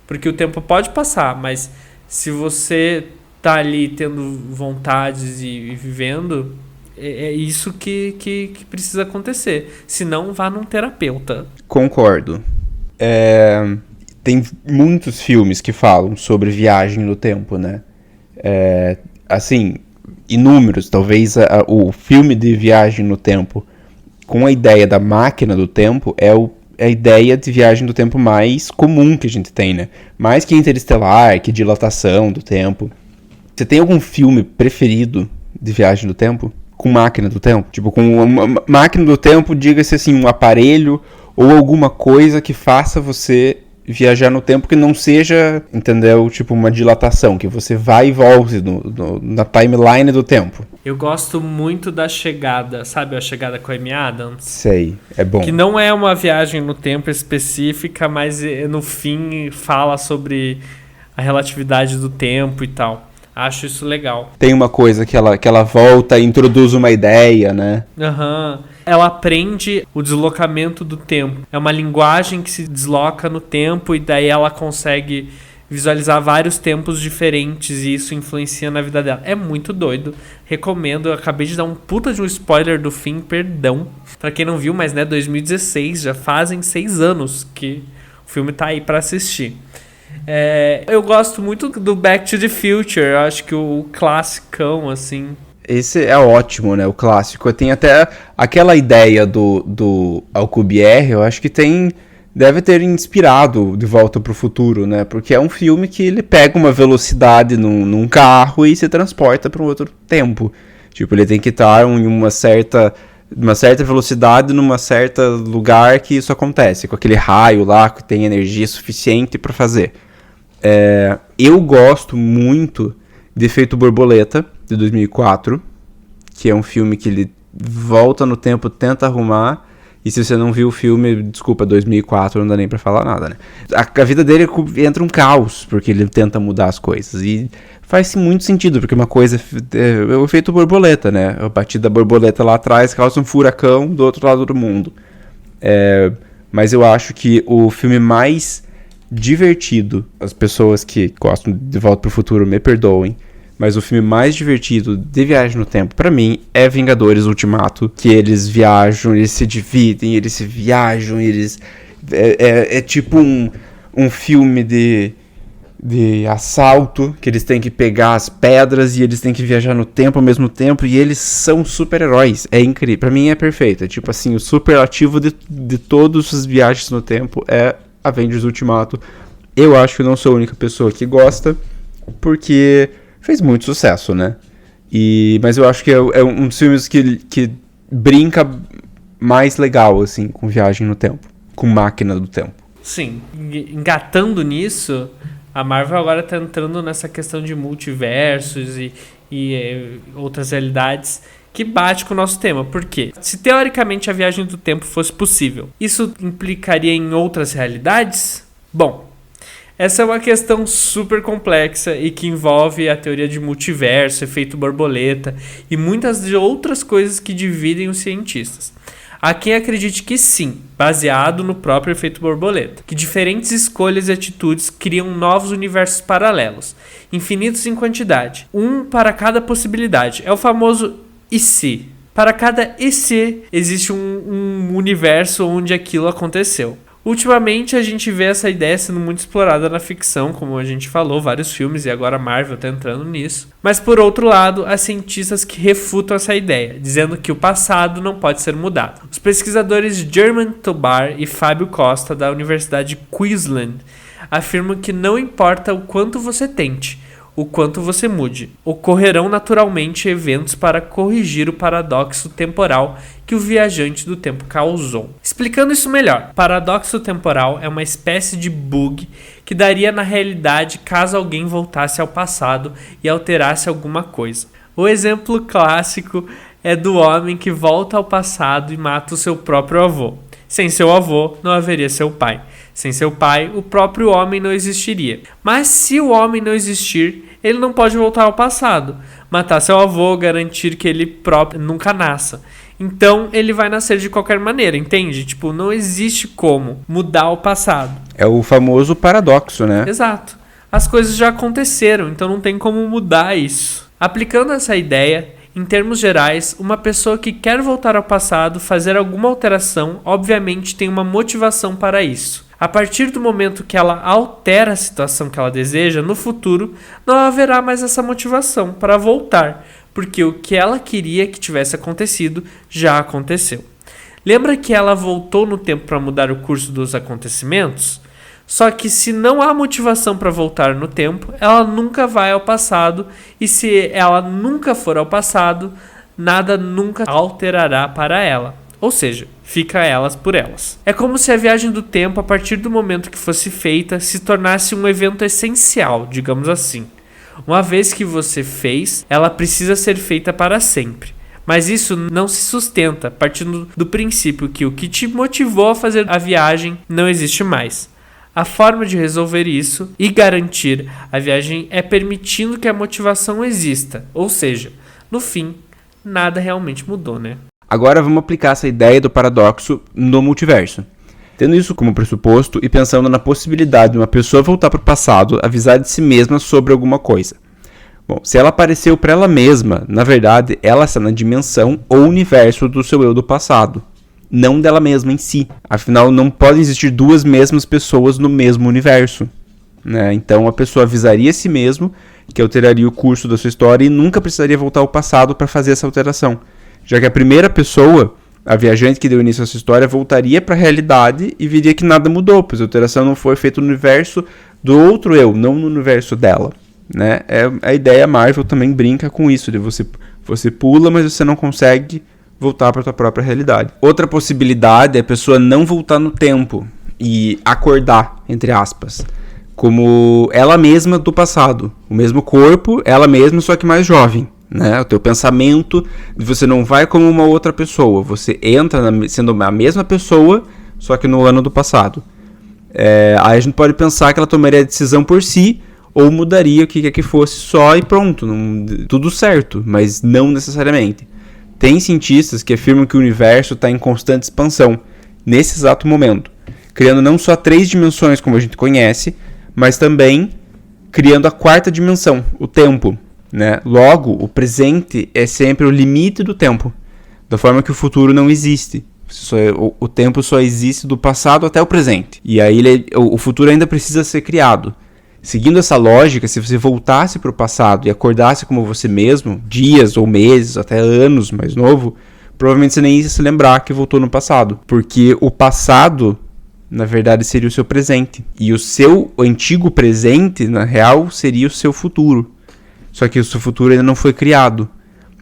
porque o tempo pode passar, mas se você tá ali tendo vontades e vivendo, é isso que precisa acontecer. Se não, vá num terapeuta. Concordo. Tem muitos filmes que falam sobre viagem no tempo, né? Assim, inúmeros. Talvez o filme de viagem no tempo com a ideia da máquina do tempo é a ideia de viagem do tempo mais comum que a gente tem, né? Mais que Interestelar, que dilatação do tempo. Você tem algum filme preferido de viagem do tempo? Com máquina do tempo? Tipo, com uma máquina do tempo, diga-se assim, um aparelho ou alguma coisa que faça você viajar no tempo que não seja, entendeu? Tipo uma dilatação, que você vai e volte na timeline do tempo. Eu gosto muito da Chegada, sabe? A Chegada com a Amy Adams. Sei, é bom. Que não é uma viagem no tempo específica, mas no fim fala sobre a relatividade do tempo e tal. Acho isso legal. Tem uma coisa que ela volta e introduz uma ideia, né? Aham. Ela aprende o deslocamento do tempo. É uma linguagem que se desloca no tempo e daí ela consegue visualizar vários tempos diferentes e isso influencia na vida dela. É muito doido. Recomendo. Eu acabei de dar um puta de um spoiler do fim, perdão. Pra quem não viu, mas 2016, já fazem 6 anos que o filme tá aí pra assistir. Eu gosto muito do Back to the Future. Eu acho que o classicão, assim. Esse é ótimo, né? O clássico. Tem até aquela ideia do Alcubierre, eu acho que deve ter inspirado De Volta pro Futuro, né? Porque é um filme que ele pega uma velocidade num carro e se transporta para um outro tempo. Tipo, ele tem que estar em uma certa velocidade numa certa lugar que isso acontece, com aquele raio lá que tem energia suficiente para fazer. Eu gosto muito de Efeito Borboleta, de 2004, que é um filme que ele volta no tempo, tenta arrumar, e se você não viu o filme, desculpa, 2004, não dá nem pra falar nada, né? A vida dele entra um caos, porque ele tenta mudar as coisas, e faz muito sentido, porque uma coisa é o efeito borboleta, né? A batida da borboleta lá atrás causa um furacão do outro lado do mundo. Mas eu acho que o filme mais divertido, as pessoas que gostam de Volta pro Futuro me perdoem, mas o filme mais divertido de viagem no tempo, pra mim, é Vingadores Ultimato, que eles viajam, eles se dividem, eles se viajam, eles... É tipo um filme de assalto, que eles têm que pegar as pedras e eles têm que viajar no tempo ao mesmo tempo, e eles são super-heróis. É incrível. Pra mim é perfeito. É tipo assim, o superlativo de todas as viagens no tempo é Avengers Ultimato. Eu acho que eu não sou a única pessoa que gosta, porque fez muito sucesso, né? Mas eu acho que é um dos filmes que brinca mais legal, assim, com viagem no tempo, com máquina do tempo. Sim, engatando nisso, a Marvel agora tá entrando nessa questão de multiversos e outras realidades que bate com o nosso tema. Por quê? Se teoricamente a viagem do tempo fosse possível, isso implicaria em outras realidades? Bom, essa é uma questão super complexa e que envolve a teoria de multiverso, efeito borboleta e muitas de outras coisas que dividem os cientistas. Há quem acredite que sim, baseado no próprio efeito borboleta, que diferentes escolhas e atitudes criam novos universos paralelos, infinitos em quantidade, um para cada possibilidade. É o famoso e se. Para cada e se existe um universo onde aquilo aconteceu. Ultimamente a gente vê essa ideia sendo muito explorada na ficção, como a gente falou, vários filmes, e agora a Marvel está entrando nisso. Mas por outro lado, há cientistas que refutam essa ideia, dizendo que o passado não pode ser mudado. Os pesquisadores German Tobar e Fábio Costa, da Universidade de Queensland, afirmam que não importa o quanto você tente, o quanto você mude, ocorrerão naturalmente eventos para corrigir o paradoxo temporal que o viajante do tempo causou. Explicando isso melhor, paradoxo temporal é uma espécie de bug que daria na realidade caso alguém voltasse ao passado e alterasse alguma coisa. O exemplo clássico é do homem que volta ao passado e mata o seu próprio avô. Sem seu avô, não haveria seu pai. Sem seu pai, o próprio homem não existiria. Mas se o homem não existir, ele não pode voltar ao passado. Matar seu avô, garantir que ele próprio nunca nasça. Então, ele vai nascer de qualquer maneira, entende? Tipo, não existe como mudar o passado. É o famoso paradoxo, né? Exato. As coisas já aconteceram, então não tem como mudar isso. Aplicando essa ideia, em termos gerais, uma pessoa que quer voltar ao passado, fazer alguma alteração, obviamente tem uma motivação para isso. A partir do momento que ela altera a situação que ela deseja, no futuro, não haverá mais essa motivação para voltar, porque o que ela queria que tivesse acontecido já aconteceu. Lembra que ela voltou no tempo para mudar o curso dos acontecimentos? Só que se não há motivação para voltar no tempo, ela nunca vai ao passado, e se ela nunca for ao passado, nada nunca alterará para ela. Ou seja, fica elas por elas. É como se a viagem do tempo, a partir do momento que fosse feita, se tornasse um evento essencial, digamos assim. Uma vez que você fez, ela precisa ser feita para sempre. Mas isso não se sustenta, partindo do princípio que o que te motivou a fazer a viagem não existe mais. A forma de resolver isso e garantir a viagem é permitindo que a motivação exista. Ou seja, no fim, nada realmente mudou, né? Agora vamos aplicar essa ideia do paradoxo no multiverso. Tendo isso como pressuposto e pensando na possibilidade de uma pessoa voltar para o passado, avisar de si mesma sobre alguma coisa. Bom, se ela apareceu para ela mesma, na verdade, ela está na dimensão ou universo do seu eu do passado, não dela mesma em si. Afinal, não podem existir duas mesmas pessoas no mesmo universo, né? Então a pessoa avisaria a si mesmo que alteraria o curso da sua história e nunca precisaria voltar ao passado para fazer essa alteração. Já que a primeira pessoa, a viajante que deu início a essa história, voltaria para a realidade e viria que nada mudou, pois a alteração não foi feita no universo do outro eu, não no universo dela, né? A ideia Marvel também brinca com isso, de você pula, mas você não consegue voltar para a sua própria realidade. Outra possibilidade é a pessoa não voltar no tempo e acordar, entre aspas, como ela mesma do passado, o mesmo corpo, ela mesma, só que mais jovem. Né? O teu pensamento, você não vai como uma outra pessoa, você entra sendo a mesma pessoa, só que no ano do passado. Aí a gente pode pensar que ela tomaria a decisão por si, ou mudaria o que quer que fosse só e pronto, tudo certo, mas não necessariamente. Tem cientistas que afirmam que o universo está em constante expansão, nesse exato momento. criando não só 3 dimensões como a gente conhece, mas também criando a 4ª dimensão, o tempo, né? Logo, o presente é sempre o limite do tempo, da forma que o futuro não existe. O tempo só existe do passado até o presente. E aí o futuro ainda precisa ser criado. Seguindo essa lógica, se você voltasse para o passado e acordasse como você mesmo, dias ou meses, até anos mais novo, provavelmente você nem ia se lembrar que voltou no passado. Porque o passado, na verdade, seria o seu presente. E o seu antigo presente, na real, seria o seu futuro. Só que o seu futuro ainda não foi criado.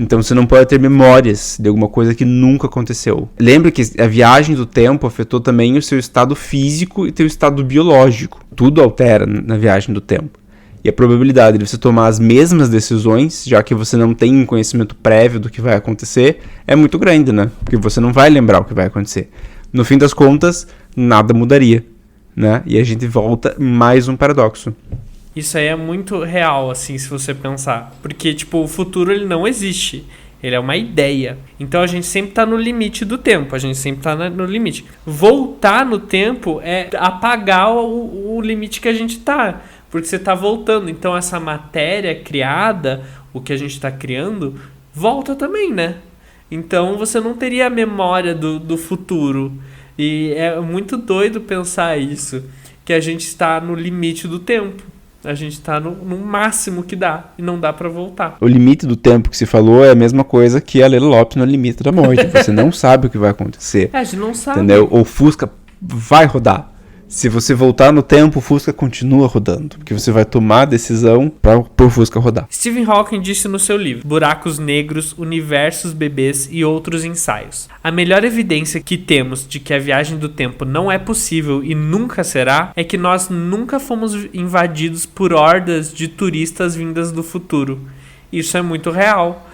Então você não pode ter memórias de alguma coisa que nunca aconteceu. Lembre que a viagem do tempo afetou também o seu estado físico e seu estado biológico. Tudo altera na viagem do tempo. E a probabilidade de você tomar as mesmas decisões, já que você não tem um conhecimento prévio do que vai acontecer, é muito grande, né? Porque você não vai lembrar o que vai acontecer. No fim das contas, nada mudaria, né? E a gente volta mais um paradoxo. Isso aí é muito real, assim, se você pensar. Porque, tipo, o futuro, ele não existe. Ele é uma ideia. Então, a gente sempre tá no limite do tempo. A gente sempre tá no limite. Voltar no tempo é apagar o limite que a gente tá. Porque você tá voltando. Então, essa matéria criada, o que a gente tá criando, volta também, né? Então, você não teria a memória do futuro. E é muito doido pensar isso. Que a gente está no limite do tempo. A gente está no máximo que dá e não dá pra voltar. O limite do tempo que você falou é a mesma coisa que a Lela Lopes no limite da morte. Você não sabe o que vai acontecer. A gente não sabe. Entendeu? O Fusca vai rodar. Se você voltar no tempo, o Fusca continua rodando. Porque você vai tomar a decisão para o Fusca rodar. Stephen Hawking disse no seu livro Buracos Negros, Universos, Bebês e Outros Ensaios: a melhor evidência que temos de que a viagem do tempo não é possível e nunca será é que nós nunca fomos invadidos por hordas de turistas vindas do futuro. Isso é muito real.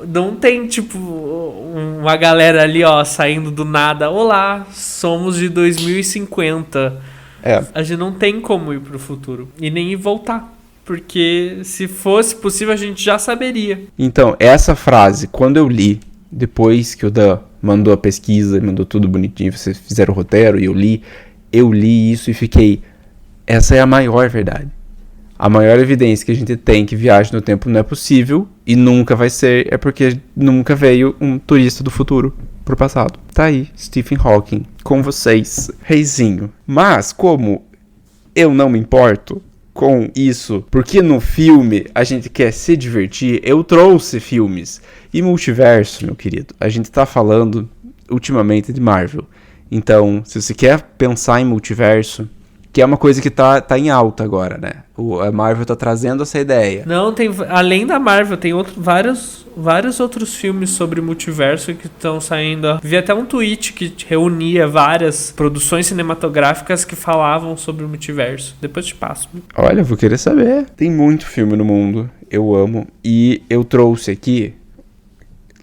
Não tem, tipo, uma galera ali, ó, saindo do nada. Olá, somos de 2050. A gente não tem como ir pro futuro. E nem ir voltar. Porque se fosse possível, a gente já saberia. Então, essa frase, quando eu li, depois que o Dan mandou a pesquisa, mandou tudo bonitinho, vocês fizeram o roteiro e eu li isso e fiquei... Essa é a maior verdade. A maior evidência que a gente tem que viagem no tempo não é possível e nunca vai ser, é porque nunca veio um turista do futuro pro passado. Tá aí, Stephen Hawking, com vocês, reizinho. Mas, como eu não me importo com isso, porque no filme a gente quer se divertir, eu trouxe filmes. E multiverso, meu querido, a gente tá falando ultimamente de Marvel. Então, se você quer pensar em multiverso... Que é uma coisa que tá em alta agora, né? A Marvel tá trazendo essa ideia. Não, tem, além da Marvel, tem vários outros filmes sobre multiverso que estão saindo. Vi até um tweet que reunia várias produções cinematográficas que falavam sobre o multiverso. Depois te passo. Olha, vou querer saber. Tem muito filme no mundo, eu amo. E eu trouxe aqui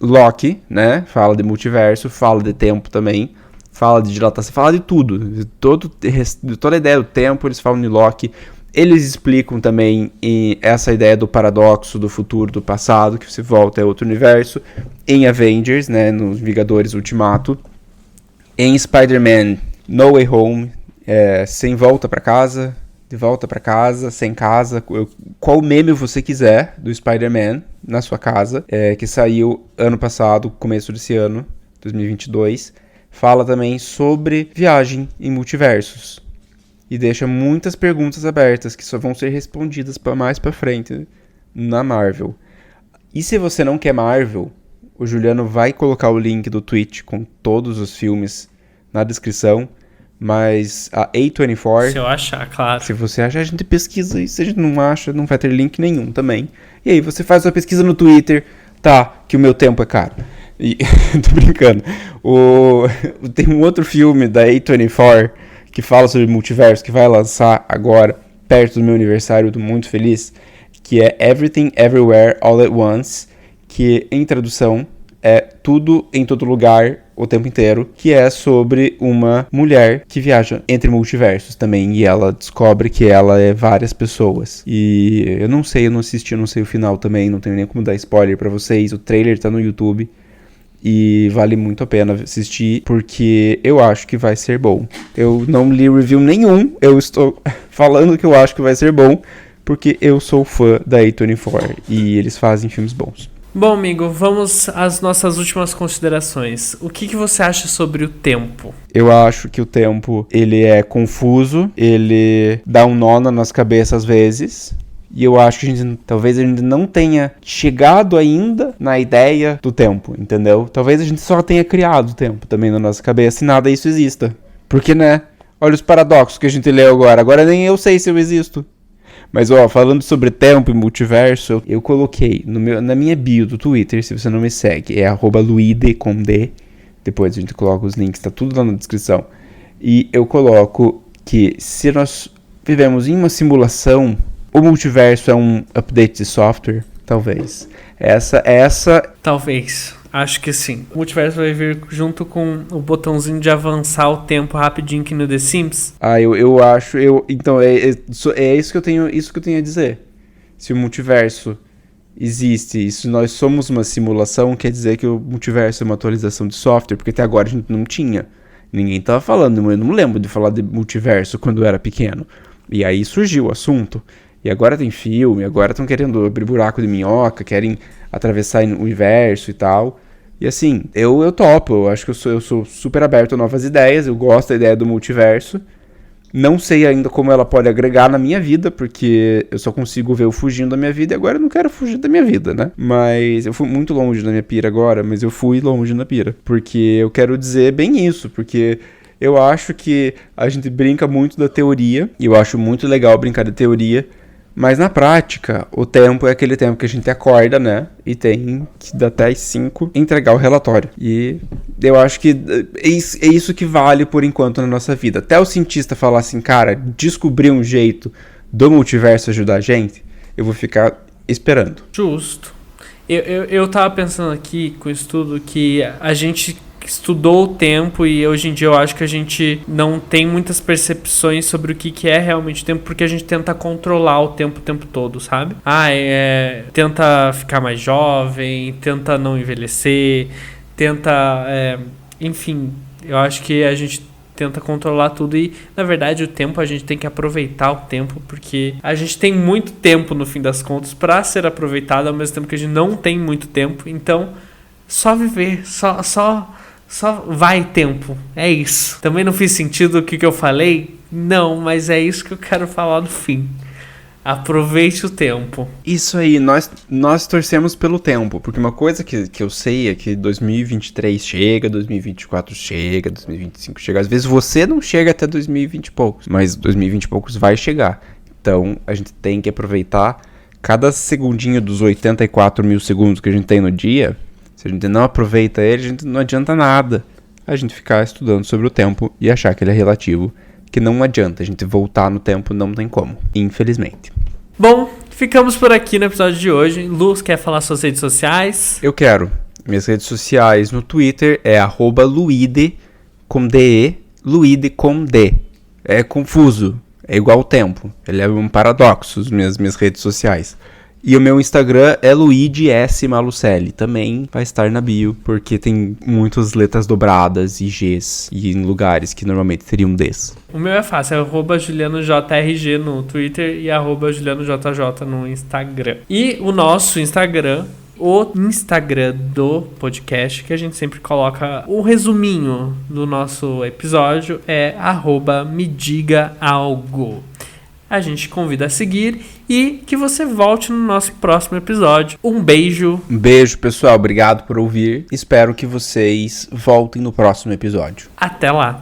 Loki, né? Fala de multiverso, fala de tempo também. Fala de dilatação, fala de tudo. Toda a ideia do tempo, eles falam de Loki. Eles explicam também essa ideia do paradoxo do futuro, do passado, que você volta a outro universo. Em Avengers, né, nos Vingadores Ultimato. Em Spider-Man No Way Home, sem volta pra casa, de volta pra casa, sem casa. Qual meme você quiser do Spider-Man na sua casa, que saiu ano passado, começo desse ano, 2022. Fala também sobre viagem em multiversos. E deixa muitas perguntas abertas que só vão ser respondidas mais pra frente na Marvel. E se você não quer Marvel, o Juliano vai colocar o link do tweet com todos os filmes na descrição. Mas a A24... Se eu achar, claro. Se você achar, a gente pesquisa. E se a gente não acha, não vai ter link nenhum também. E aí você faz sua pesquisa no Twitter. Tá, que o meu tempo é caro. E, tô brincando. Tem um outro filme da A24 que fala sobre multiverso, que vai lançar agora, perto do meu aniversário, eu tô muito feliz, que é Everything Everywhere All at Once, que em tradução é tudo em todo lugar o tempo inteiro, que é sobre uma mulher que viaja entre multiversos também, e ela descobre que ela é várias pessoas. E eu não sei, eu não assisti, eu não sei o final também, não tenho nem como dar spoiler pra vocês, o trailer tá no YouTube. e vale muito a pena assistir, porque eu acho que vai ser bom. Eu não li review nenhum, eu estou falando que eu acho que vai ser bom, porque eu sou fã da A24 e eles fazem filmes bons. Bom, amigo, vamos às nossas últimas considerações. O que você acha sobre o tempo? Eu acho que o tempo, ele é confuso, ele dá um nó na nossa cabeça às vezes, e eu acho que talvez a gente não tenha chegado ainda na ideia do tempo, entendeu? Talvez a gente só tenha criado o tempo também na nossa cabeça e nada disso exista. Porque, né? Olha os paradoxos que a gente leu agora. Agora nem eu sei se eu existo. Mas, falando sobre tempo e multiverso, eu coloquei na minha bio do Twitter, se você não me segue, é @luide com D. Depois a gente coloca os links, tá tudo lá na descrição. E eu coloco que se nós vivemos em uma simulação, o multiverso é um update de software? Talvez. Essa... Talvez. Acho que sim. O multiverso vai vir junto com o botãozinho de avançar o tempo rapidinho que no The Sims. Eu acho... Então, é isso que eu tenho a dizer. Se o multiverso existe, e se nós somos uma simulação, quer dizer que o multiverso é uma atualização de software, porque até agora a gente não tinha. Ninguém tava falando, eu não lembro de falar de multiverso quando eu era pequeno. E aí surgiu o assunto. E agora tem filme, agora estão querendo abrir buraco de minhoca, querem atravessar o universo e tal. E assim, eu topo, eu acho que eu sou super aberto a novas ideias, eu gosto da ideia do multiverso. Não sei ainda como ela pode agregar na minha vida, porque eu só consigo ver eu fugindo da minha vida e agora eu não quero fugir da minha vida, né? Mas eu fui muito longe na minha pira agora, mas eu fui longe na pira. Porque eu quero dizer bem isso, porque eu acho que a gente brinca muito da teoria, e eu acho muito legal brincar da teoria, mas na prática, o tempo é aquele tempo que a gente acorda, né? E tem que dar até as 5 entregar o relatório. E eu acho que é isso que vale por enquanto na nossa vida. Até o cientista falar assim, cara, descobrir um jeito do multiverso ajudar a gente, eu vou ficar esperando. Justo. Eu tava pensando aqui com o estudo que a gente estudou o tempo e hoje em dia eu acho que a gente não tem muitas percepções sobre o que é realmente o tempo, porque a gente tenta controlar o tempo todo, sabe? Tenta ficar mais jovem, tenta não envelhecer, enfim, eu acho que a gente tenta controlar tudo e, na verdade, o tempo a gente tem que aproveitar o tempo, porque a gente tem muito tempo, no fim das contas, para ser aproveitado, ao mesmo tempo que a gente não tem muito tempo, então só viver, só vai tempo, é isso. Também não fiz sentido o que eu falei? Não, mas é isso que eu quero falar no fim. Aproveite o tempo. Isso aí, nós torcemos pelo tempo, porque uma coisa que eu sei é que 2023 chega, 2024 chega, 2025 chega. Às vezes você não chega até 2020 e poucos, mas 2020 e poucos vai chegar. Então a gente tem que aproveitar cada segundinho dos 84 mil segundos que a gente tem no dia. Se a gente não aproveita ele, a gente não adianta nada a gente ficar estudando sobre o tempo e achar que ele é relativo, que não adianta a gente voltar no tempo, não tem como, infelizmente. Bom, ficamos por aqui no episódio de hoje. Luz, quer falar suas redes sociais? Eu quero. Minhas redes sociais no Twitter é @luide com D, Luide com D. É confuso, é igual o tempo, ele é um paradoxo, minhas redes sociais. E o meu Instagram é Luigi S. Malucelli. Também vai estar na bio, porque tem muitas letras dobradas e Gs, e em lugares que normalmente teriam Ds. O meu é fácil, é @JulianoJRG no Twitter e @JulianoJJ no Instagram. E o nosso Instagram, o Instagram do podcast, que a gente sempre coloca o resuminho do nosso episódio, é @medigaalgo. A gente convida a seguir e que você volte no nosso próximo episódio. Um beijo. Um beijo, pessoal. Obrigado por ouvir. Espero que vocês voltem no próximo episódio. Até lá.